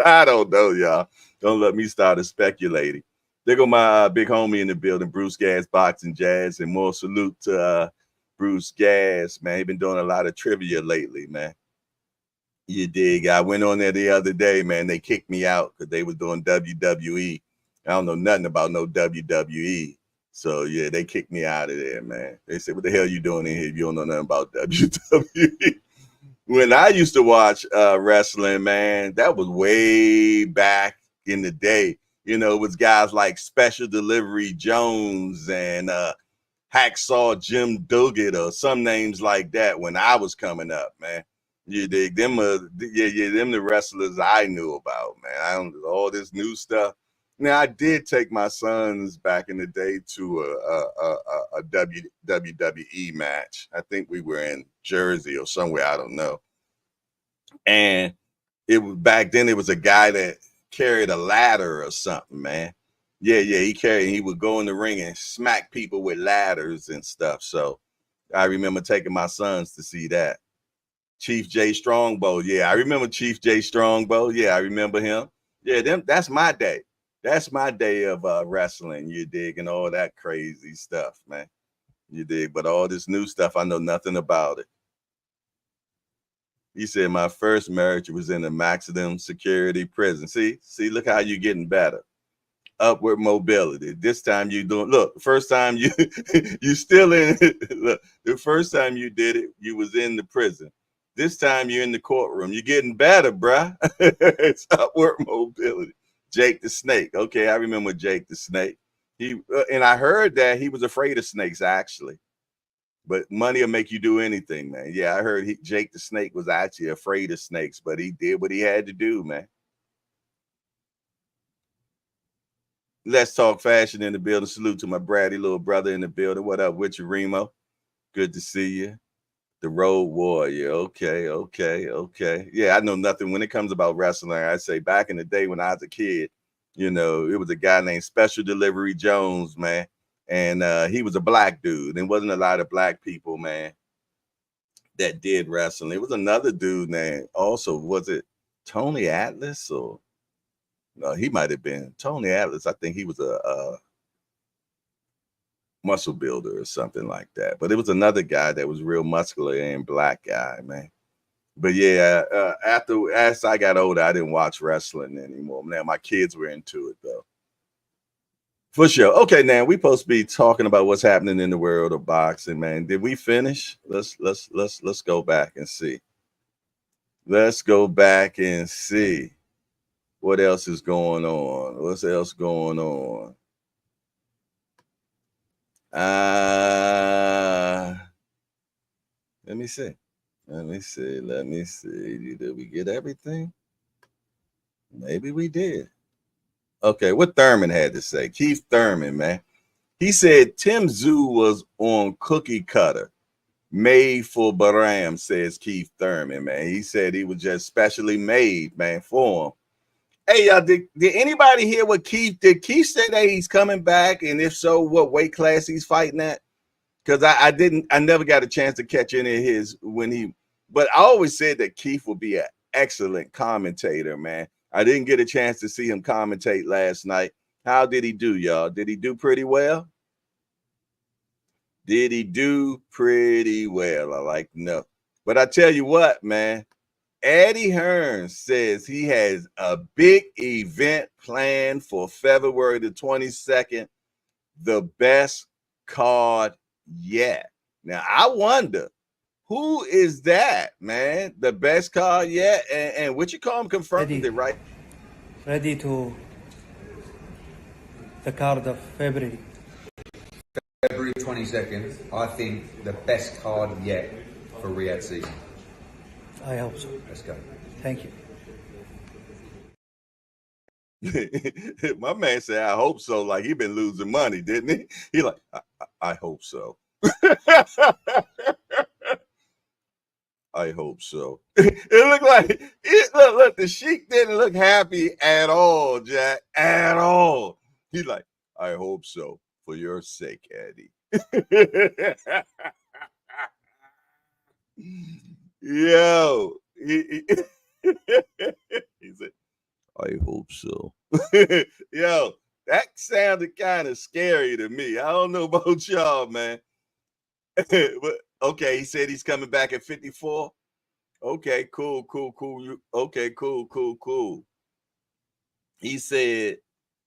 I don't know, y'all. Don't let me start speculating. There go my big homie in the building, Bruce Gas, Boxing Jazz, and more salute to Bruce Gas, man. He been doing a lot of trivia lately, man. You dig? I went on there the other day, man. They kicked me out because they was doing WWE. I don't know nothing about no WWE. So, yeah, they kicked me out of there, man. They said, what the hell you doing in here if you don't know nothing about WWE? When I used to watch wrestling, man, that was way back in the day. It was guys like Special Delivery Jones and Hacksaw Jim Duggett or some names like that when I was coming up, man. You dig? Them them the wrestlers I knew about, man. I don't all this new stuff. Now I did take my sons back in the day to a WWE match. I think we were in Jersey or somewhere, I don't know. And it was back then. It was a guy that carried a ladder or something, man. Yeah, he would go in the ring and smack people with ladders and stuff. So I remember taking my sons to see that. Chief J Strongbow. Yeah, I remember Chief J Strongbow. Yeah, I remember him. Yeah, that's my day. That's my day of wrestling, you dig, and all that crazy stuff, man. You dig, but all this new stuff, I know nothing about it. He said my first marriage was in a maximum security prison. See, look how you're getting better. Upward mobility. This time you doing, look, first time you you still in look, the first time you did it, you was in the prison. This time you're in the courtroom. You're getting better, bruh. It's upward mobility. Jake the Snake. Okay, I remember Jake the Snake. He and I heard that he was afraid of snakes, actually. But money will make you do anything, man. Yeah, I heard Jake the Snake was actually afraid of snakes, but he did what he had to do, man. Let's talk fashion in the building. Salute to my bratty little brother in the building. What up with you, Remo? Good to see you. The Road Warrior. Okay. Yeah, I know nothing when it comes about wrestling. I say back in the day when I was a kid, you know, it was a guy named Special Delivery Jones, man. And he was a black dude. And wasn't a lot of black people, man, that did wrestling. It was another dude named also, was it Tony Atlas or no, he might have been Tony Atlas. I think he was a muscle builder or something like that. But it was another guy that was real muscular and black guy, man. But yeah, as I got older, I didn't watch wrestling anymore. Now my kids were into it though. For sure. Okay, now we supposed to be talking about what's happening in the world of boxing, man. Did we finish? Let's go back and see. Let's go back and see what else is going on. What's else going on? Let me see. Did we get everything? Maybe we did. Okay, what Thurman had to say. Keith Thurman, man. He said Tsyzu was on cookie cutter, made for Baram, says Keith Thurman, man. He said he was just specially made, man, for him. Hey, y'all, did anybody hear what did Keith say that he's coming back? And if so, what weight class he's fighting at? Because I never got a chance to catch any of his but I always said that Keith would be an excellent commentator, man. I didn't get a chance to see him commentate last night. How did he do, y'all? Did he do pretty well? Did he do pretty well? I like to know. But I tell you what, man, Eddie Hearn says he has a big event planned for February the 22nd, the best card yet. Now, I wonder, who is that, man? The best card yet? And what you call him confirmed it, right? Ready to the card of February. February 22nd, I think the best card yet for Riyadh season. I hope so. Let's go. Thank you. My man said, I hope so. Like he been losing money, didn't he? He like, I hope so. I hope so. It looked like look, the Sheik didn't look happy at all, Jack. At all. He's like, I hope so. For your sake, Eddie. Yo. He said, I hope so. Yo, that sounded kind of scary to me. I don't know about y'all, man. But okay, he said he's coming back at 54. Okay, cool. Okay, cool. He said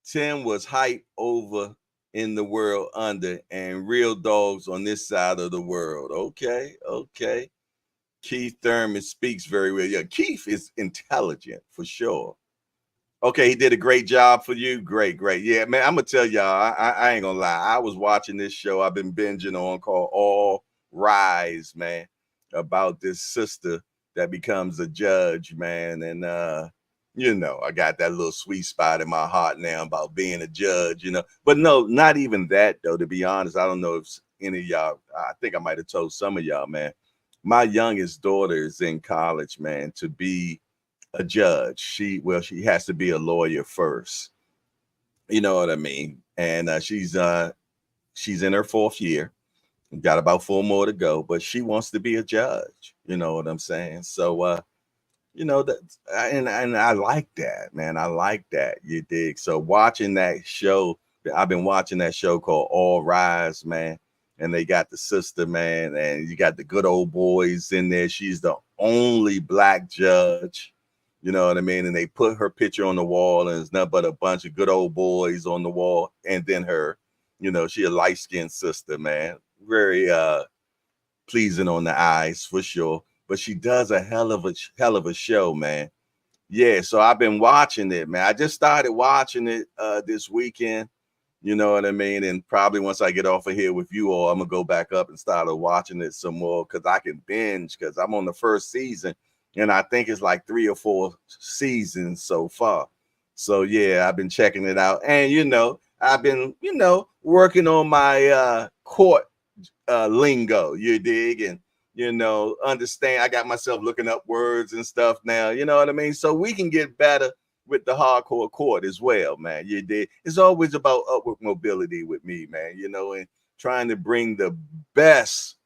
Tim was hyped over in the world under and real dogs on this side of the world. Okay. Keith Thurman speaks very well. Yeah, Keith is intelligent for sure. Okay, he did a great job for you. Great, great. Yeah, man, I'm gonna tell y'all, I ain't gonna lie. I was watching this show I've been binging on called All Rise, man, about this sister that becomes a judge, man. And I got that little sweet spot in my heart now about being a judge, But no, not even that though, to be honest. I don't know if any of y'all, I think I might have told some of y'all, man. My youngest daughter is in college, man, to be a judge. She has to be a lawyer first. You know what I mean? And she's in her 4th year. Got about 4 more to go, but she wants to be a judge. You know what I'm saying? So that, and I like that, man. I like that. You dig? So watching that show, I've been watching that show called All Rise, man. And they got the sister, man, and you got the good old boys in there. She's the only black judge. You know what I mean? And they put her picture on the wall, and it's nothing but a bunch of good old boys on the wall. And then her, she a light-skinned sister, man. Very pleasing on the eyes for sure. But she does a hell of a show, man. Yeah, so I've been watching it, man. I just started watching it this weekend. You know what I mean? And probably once I get off of here with you all, I'm gonna go back up and start watching it some more because I can binge because I'm on the first season. And I think it's like 3 or 4 seasons so far. So yeah, I've been checking it out. And I've been, working on my court lingo, you dig? And understand. I got myself looking up words and stuff now, you know what I mean? So we can get better with the hardcore court as well, man. You dig? It's always about upward mobility with me, man, and trying to bring the best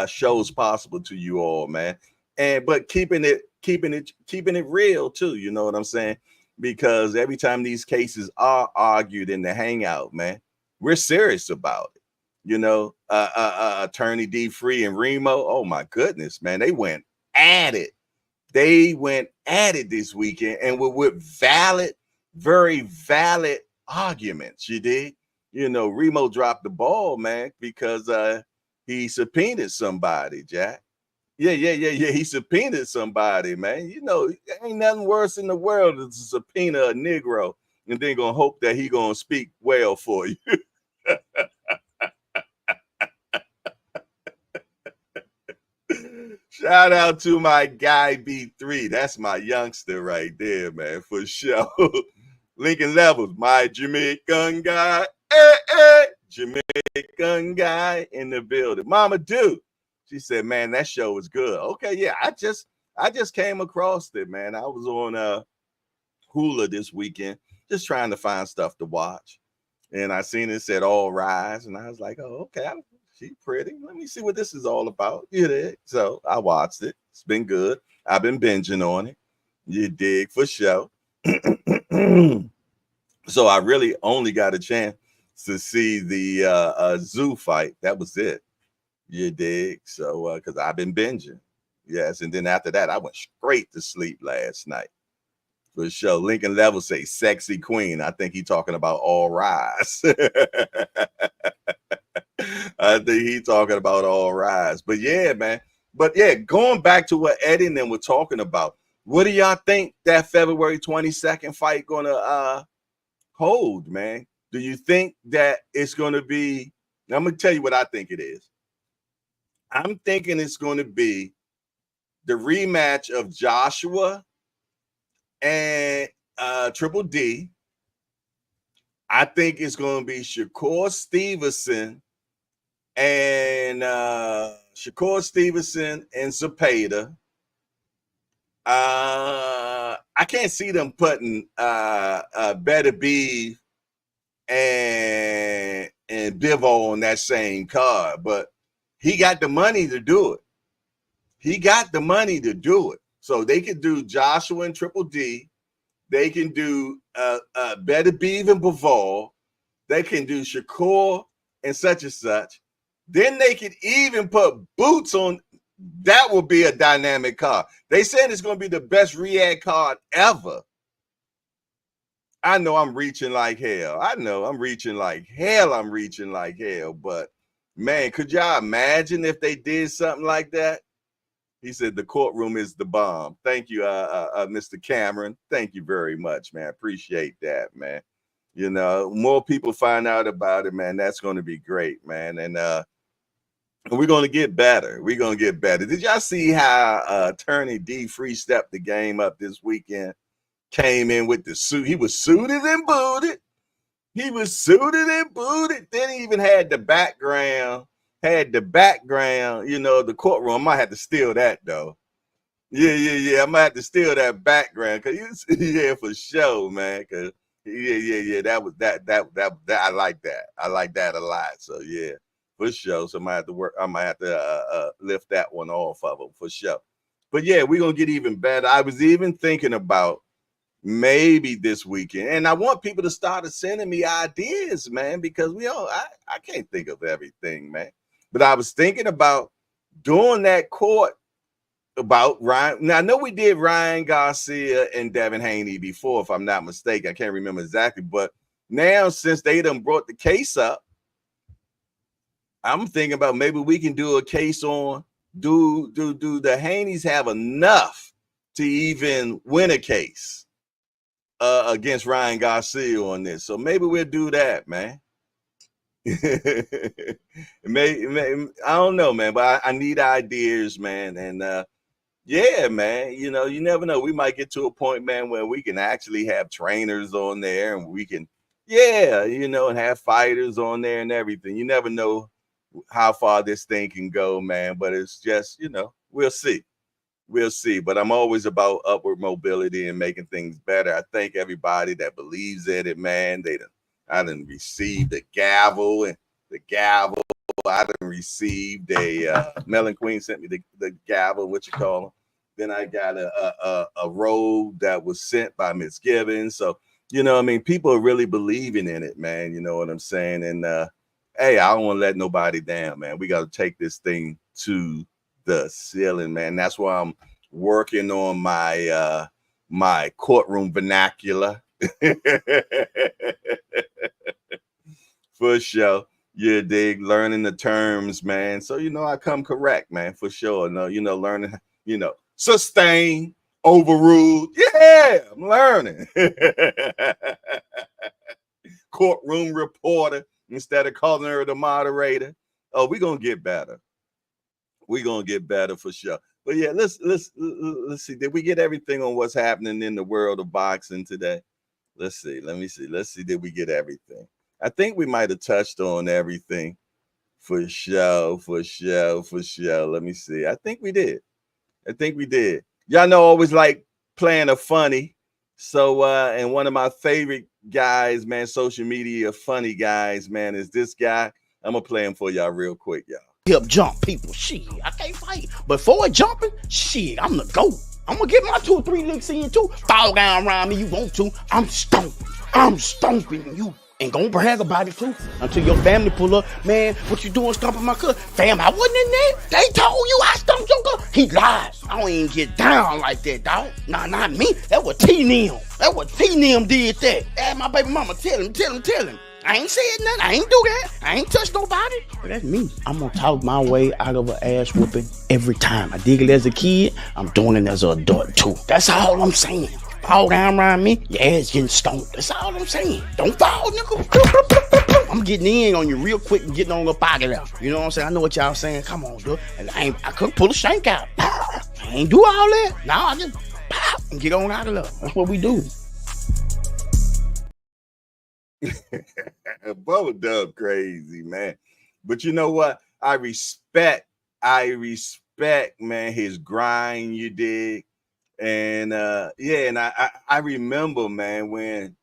shows possible to you all, man. But keeping it real too, you know what I'm saying? Because every time these cases are argued in the hangout, man, we're serious about it. Attorney D Free and Remo, oh my goodness, man, they went at it. They went at it this weekend and with valid, very valid arguments. You did, Remo dropped the ball, man, because he subpoenaed somebody, Jack. Yeah. He subpoenaed somebody, man. Ain't nothing worse in the world than to subpoena a Negro and then gonna hope that he gonna speak well for you. Shout out to my guy B3. That's my youngster right there, man, for sure. Lincoln Levels, my Jamaican guy. Jamaican guy in the building. Mama Do. She said, man, that show was good. Okay, yeah. I just came across it, man. I was on Hula this weekend, just trying to find stuff to watch. And I seen it said All Rise, and I was like, oh, okay. She's pretty. Let me see what this is all about. You dig? So I watched it. It's been good. I've been binging on it. You dig? For sure. So I really only got a chance to see the zoo fight. That was it. You dig? So because I've been binging. Yes. And then after that, I went straight to sleep last night. For sure. Lincoln Level say sexy queen. I think he's talking about All Rise. I think he's talking about All Rise. But yeah, man. But yeah, going back to what Eddie and them were talking about, what do y'all think that February 22nd fight gonna hold, man? Do you think that it's gonna be? I'm gonna tell you what I think it is. I'm thinking it's gonna be the rematch of Joshua and Triple D. I think it's gonna be Shakur Stevenson and Zepeda. I can't see them putting Better Beef and Bivol on that same card, but he got the money to do it. So they can do Joshua and Triple D. They can do Better Beef and Bivol. They can do Shakur and such and such. Then they could even put Boots on. That will be a dynamic card. They said it's going to be the best Riyadh card ever. I know I'm reaching like hell. But man, could y'all imagine if they did something like that? He said the courtroom is the bomb. Thank you, Mr. Cameron. Thank you very much, man. Appreciate that, man. You know, more people find out about it, man. That's going to be great, man. And we're going to get better. We're going to get better. Did y'all see how Attorney D free-stepped the game up this weekend? Came in with the suit. He was suited and booted. He was suited and booted. Then he even had the background. You know, the courtroom. I might have to steal that, though. Yeah. I might have to steal that background. Yeah, for sure, man. Cause yeah. That I like that. I like that a lot. So yeah, for sure. So I might have to lift that one off of him for sure. But yeah, we're gonna get even better. I was even thinking about maybe this weekend, and I want people to start sending me ideas, man, because I can't think of everything, man. But I was thinking about doing that court about Ryan. Now I know we did Ryan Garcia and Devin Haney before, if I'm not mistaken. I can't remember exactly, but now since they done brought the case up, I'm thinking about maybe we can do a case on do the Haneys have enough to even win a case against Ryan Garcia on this? So maybe we'll do that, man. Maybe, I don't know, man, but I need ideas, man. And yeah, man, you know, you never know. We might get to a point, man, where we can actually have trainers on there, and we can, you know, and have fighters on there and everything. You never know how far this thing can go, man. But it's just, you know, we'll see. But I'm always about upward mobility and making things better. I thank everybody that believes in it, man. I done received the gavel. I done received a Melon Queen sent me the gavel, what you call them. Then I got a robe that was sent by Miss Gibbons. So, you know, I mean, people are really believing in it, man. You know what I'm saying? And hey, I don't want to let nobody down, man. We got to take this thing to the ceiling, man. That's why I'm working on my my courtroom vernacular. For sure. You dig, learning the terms, man. So, you know, I come correct, man, for sure. No, you know, learning, you know, sustain, overruled. Yeah, I'm learning. Courtroom reporter instead of calling her the moderator. Oh, we're gonna get better. We're gonna get better for sure. But yeah, let's see. Did we get everything on what's happening in the world of boxing today? Let's see. Let me see. Let's see. Did we get everything? I think we might have touched on everything for sure. Let me see. I think we did. Y'all know I always like playing a funny. So and one of my favorite guys, man, social media funny guys, man, is this guy. I'm gonna play him for y'all real quick, y'all. Help jump people. Shit, I can't fight. But for jumping, shit, I'm the GOAT. I'm gonna get my 2 or 3 licks in too. Fall down around me, you want to. I'm stomping you. And gonna brag about it too. Until your family pull up, man, what you doing stomping my cousin? Fam, I wasn't in there. They told you I stomped your cousin. He lies. I don't even get down like that, dog. Nah, not me. That was T-Nim. did that. Ask my baby mama, tell him. I ain't said nothing. I ain't do that. I ain't touched nobody. But that's me. I'm gonna talk my way out of an ass whooping every time. I did it as a kid. I'm doing it as an adult too. That's all I'm saying. Fall down around me, your ass getting stomped. That's all I'm saying. Don't fall, nigga. I'm getting in on you real quick and getting on up out of there. You know what I'm saying? I know what y'all saying. Come on, dude. And I couldn't pull a shank out. I ain't do all that. Now I just pop and get on out of there. That's what we do. Bubba Dub crazy, man. But you know what? I respect, man, his grind, you dig. And and I remember, man, when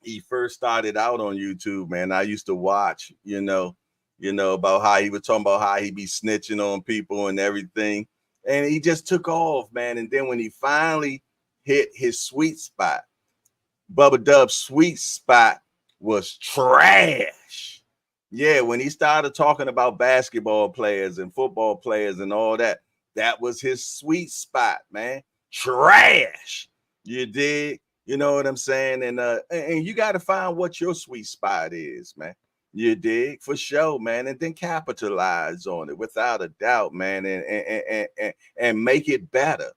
he first started out on YouTube, man, I used to watch, you know, about how he was talking about how he be snitching on people and everything. And he just took off, man. And then when he finally hit his sweet spot, Bubba Dub's sweet spot was trash. Yeah, when he started talking about basketball players and football players and all that, that was his sweet spot, man. Trash. You dig? You know what I'm saying? And you got to find what your sweet spot is, man. You dig? For sure, man. And then capitalize on it without a doubt, man, and make it better.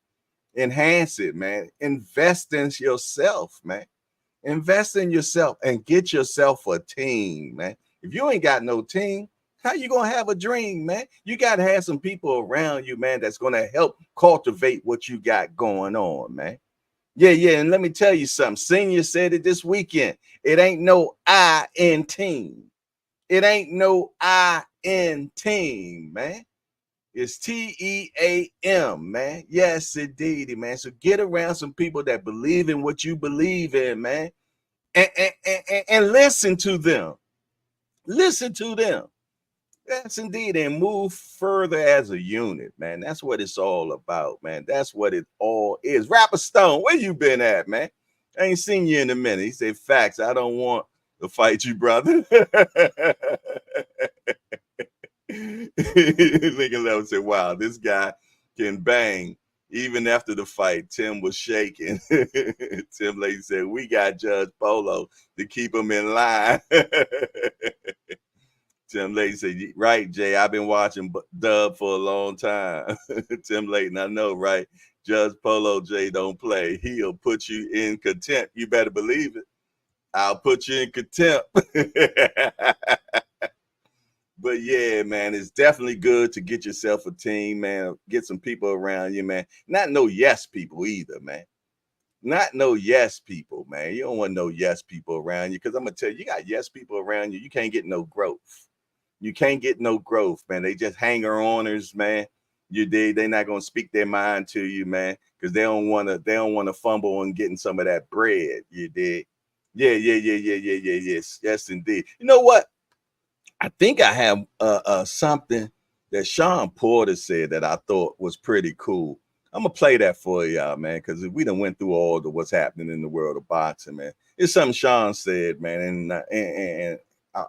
Enhance it, man. Invest in yourself, man. Invest in yourself and get yourself a team, man. If you ain't got no team, how you gonna have a dream, man? You gotta have some people around you, man, that's gonna help cultivate what you got going on, man. Yeah. And let me tell you something. Senior said it this weekend. It ain't no I in team. It ain't no I in team, man. It's TEAM, man. Yes, indeed, man. So get around some people that believe in what you believe in, man. And listen to them. Listen to them. Yes, indeed. And move further as a unit, man. That's what it's all about, man. That's what it all is. Rapper Stone, where you been at, man? I ain't seen you in a minute. He said, facts. I don't want to fight you, brother. Nigga Level said, wow, this guy can bang. Even after the fight, Tim was shaking. Tim Lady said, we got Judge Polo to keep him in line. Tim Lady said, right, Jay, I've been watching Dub for a long time. Tim Layton, I know, right? Judge Polo Jay don't play. He'll put you in contempt. You better believe it. I'll put you in contempt. But yeah, man, it's definitely good to get yourself a team, man. Get some people around you, man. Not no yes people either, man. Not no yes people, man. You don't want no yes people around you, because I'm going to tell you, you got yes people around you, you can't get no growth. You can't get no growth, man. They just hanger-oners, man. You dig? They're not going to speak their mind to you, man, because they don't want to fumble on getting some of that bread. You dig? Yes, indeed. You know what? I think I have something that Sean Porter said that I thought was pretty cool. I'm gonna play that for y'all, man, because we done went through all the what's happening in the world of boxing, man. It's something Sean said, man, and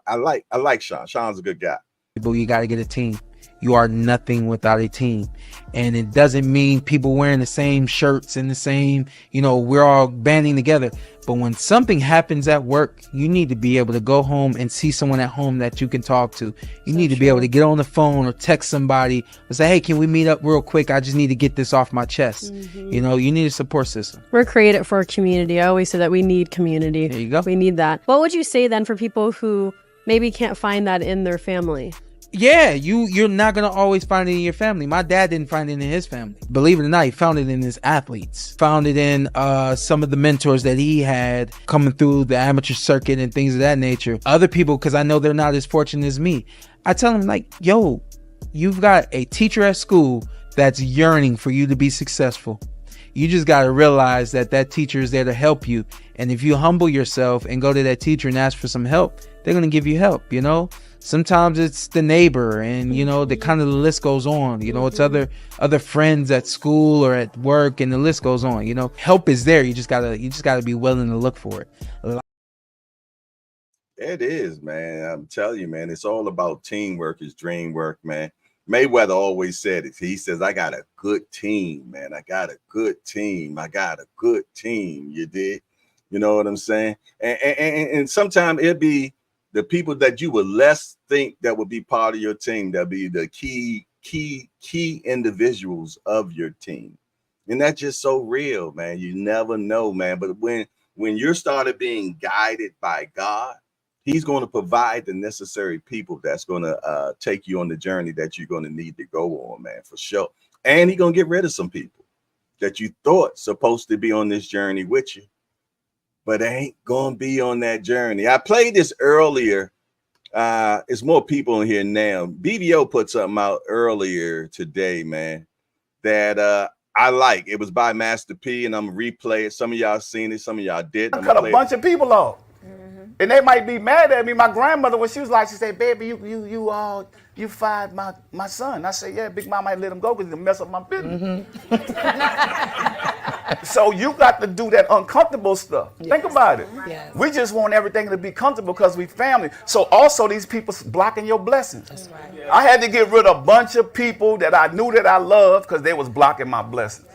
I like Sean. Sean's a good guy. You got to get a team. You are nothing without a team. And it doesn't mean people wearing the same shirts and the same, we're all banding together. But when something happens at work, you need to be able to go home and see someone at home that you can talk to. You need to be able to get on the phone or text somebody and say, hey, can we meet up real quick? I just need to get this off my chest. You need a support system. We're created for a community. I always say that we need community. There you go. We need that. What would you say then for people who maybe can't find that in their family? Yeah, you're not going to always find it in your family. My dad didn't find it in his family. Believe it or not, he found it in his athletes. Found it in some of the mentors that he had coming through the amateur circuit and things of that nature. Other people, because I know they're not as fortunate as me, I tell them like, yo, you've got a teacher at school that's yearning for you to be successful. You just got to realize that teacher is there to help you. And if you humble yourself and go to that teacher and ask for some help, they're going to give you help, Sometimes it's the neighbor, and the kind of the list goes on. It's other friends at school or at work, and the list goes on. Help is there. You just gotta be willing to look for it. It is, man. I'm telling you, man. It's all about teamwork. It's dream work, man. Mayweather always said it. He says, "I got a good team, man. I got a good team. I got a good team." You did, you know what I'm saying? And sometimes it'd be the people that you would less think that would be part of your team, that be the key individuals of your team. And that's just so real, man. You never know, man. But when you're started being guided by God, he's going to provide the necessary people that's going to take you on the journey that you're going to need to go on, man, for sure. And he's going to get rid of some people that you thought supposed to be on this journey with you, but they ain't gonna be on that journey. I played this earlier. It's more people in here now. BBO put something out earlier today, man, that I like. It was by Master P, and I'm gonna replay it. Some of y'all seen it, some of y'all didn't. I cut a bunch of people off. And they might be mad at me. My grandmother, when she was like, she said, baby, you fired my son. I said, yeah, Big Mama, I let him go because he'll mess up my business. So you got to do that uncomfortable stuff. Yes. Think about it. Yes. We just want everything to be comfortable because we family. So also these people blocking your blessings. That's right. Yeah. I had to get rid of a bunch of people that I knew that I loved because they was blocking my blessings.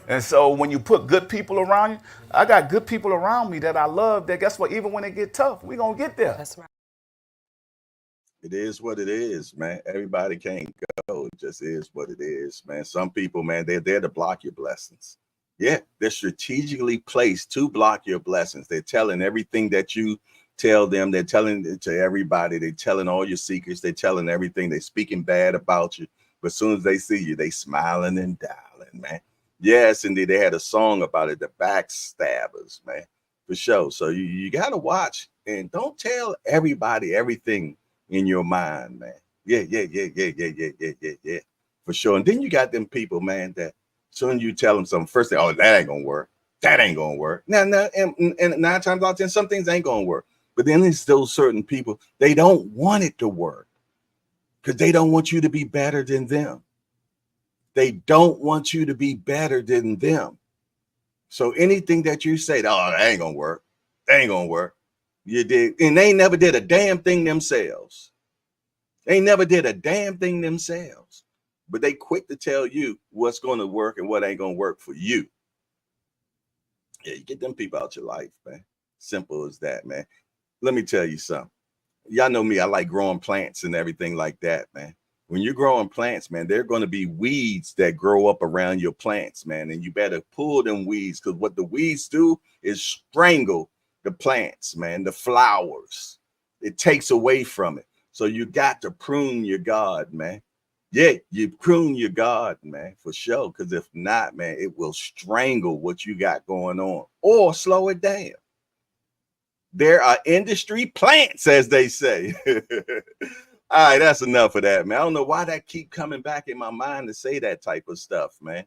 And so when you put good people around you, I got good people around me that I love that, guess what, even when it get tough, we gonna get there. That's right. It is what it is, man. Everybody can't go. It just is what it is, man. Some people, man, they're there to block your blessings. Yeah, they're strategically placed to block your blessings. They're telling everything that you tell them. They're telling it to everybody. They're telling all your secrets. They're telling everything. They're speaking bad about you. But as soon as they see you, they smiling and dialing, man. Yes, indeed. They had a song about it, the backstabbers, man, for sure. So you got to watch and don't tell everybody everything in your mind, man. Yeah, for sure. And then you got them people, man, that soon you tell them something, first thing, oh, that ain't gonna work. That ain't gonna work. Now, and 9 times out of 10, some things ain't gonna work. But then there's those certain people, they don't want it to work because they don't want you to be better than them. They don't want you to be better than them. So anything that you say, oh, that ain't gonna work. That ain't gonna work. You did, and they never did a damn thing themselves. They never did a damn thing themselves. But they quick to tell you what's going to work and what ain't going to work for you. Yeah, you get them people out your life, man. Simple as that, man. Let me tell you something. Y'all know me. I like growing plants and everything like that, man. When you're growing plants, man, there are going to be weeds that grow up around your plants, man. And you better pull them weeds because what the weeds do is strangle the plants, man, the flowers. It takes away from it. So you got to prune your God, man. Yeah, you prune your God, man, for sure. Because if not, man, it will strangle what you got going on or slow it down. There are industry plants, as they say. All right, that's enough of that, man. I don't know why that keep coming back in my mind to say that type of stuff, man.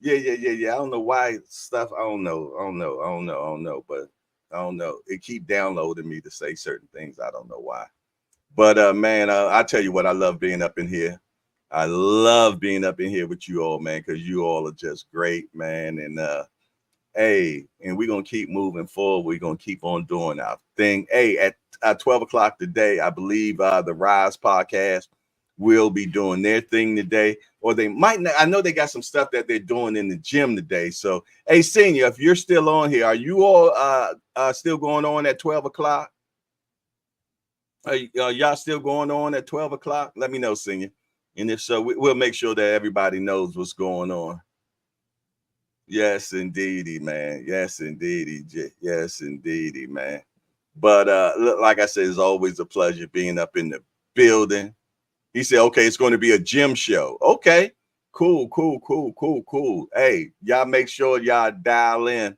Yeah. I don't know why stuff. I don't know. But I don't know. It keep downloading me to say certain things. I don't know why. But man, I tell you what, I love being up in here. I love being up in here with you all, man, because you all are just great, man. And hey, and we're gonna keep moving forward. We're gonna keep on doing our thing. Hey, at 12 o'clock today, I believe the Rise podcast will be doing their thing today, or they might not. I know they got some stuff that they're doing in the gym today. So, hey, Senior, if you're still on here, are you all still going on at 12 o'clock? Are y'all still going on at 12 o'clock? Let me know, Senior. And if so, we'll make sure that everybody knows what's going on. Yes, indeedy, man. Yes, indeedy. Yes, indeedy, man. But like I said, it's always a pleasure being up in the building. He said, okay, it's going to be a gym show. Okay, cool. Hey, y'all make sure y'all dial in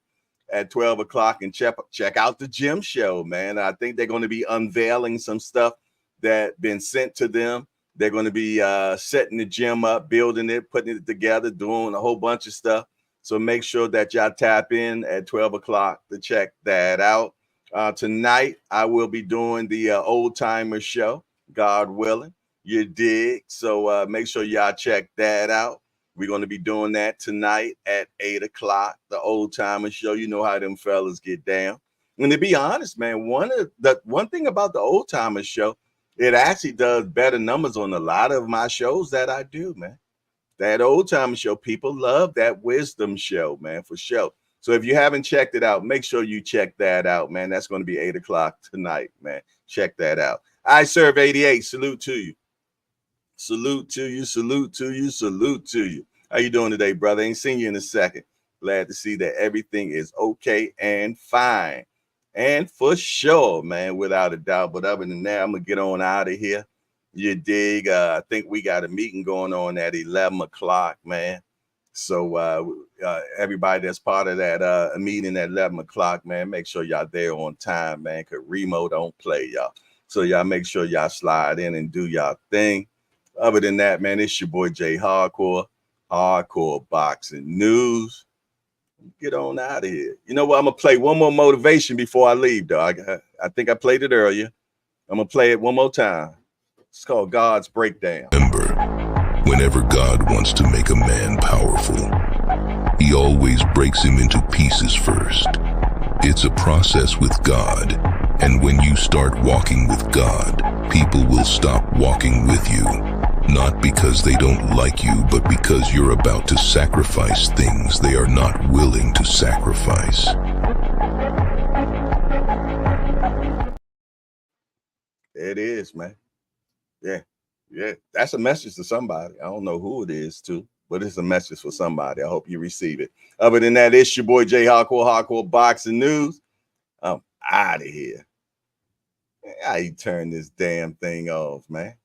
at 12 o'clock and check out the gym show, man. I think they're going to be unveiling some stuff that been sent to them. They're going to be setting the gym up, building it, putting it together, doing a whole bunch of stuff. So make sure that y'all tap in at 12 o'clock to check that out. Tonight, I will be doing the Old Timer Show, God willing. You dig? So make sure y'all check that out. We're going to be doing that tonight at 8 o'clock, the Old Timer Show. You know how them fellas get down. And to be honest, man, one thing about the Old Timer Show, it actually does better numbers on a lot of my shows that I do, man. That Old Timer Show, people love that wisdom show, man, for sure. So if you haven't checked it out, make sure you check that out, man. That's going to be 8 o'clock tonight, man. Check that out. I Serve 88. Salute to you. Salute to you. Salute to you. Salute to you. How you doing today, brother? Ain't seen you in a second. Glad to see that everything is okay and fine. And for sure, man, without a doubt. But other than that, I'm going to get on out of here. You dig? I think we got a meeting going on at 11 o'clock, man. So everybody that's part of that meeting at 11 o'clock, man, make sure y'all there on time, man, because Remo don't play, y'all. So y'all make sure y'all slide in and do y'all thing. Other than that, man, it's your boy Jay Hardcore Boxing News. Get on out of here. You know what? I'm going to play one more motivation before I leave, dog. I think I played it earlier. I'm going to play it one more time. It's called God's Breakdown. Remember, whenever God wants to make a man powerful, he always breaks him into pieces first. It's a process with God, and when you start walking with God, people will stop walking with you. Not because they don't like you, but because you're about to sacrifice things they are not willing to sacrifice. It is, man. Yeah. Yeah. That's a message to somebody. I don't know who it is to, but it's a message for somebody. I hope you receive it. Other than that, it's your boy Jay Hardcore Boxing News. I'm out of here. How you turn this damn thing off, man?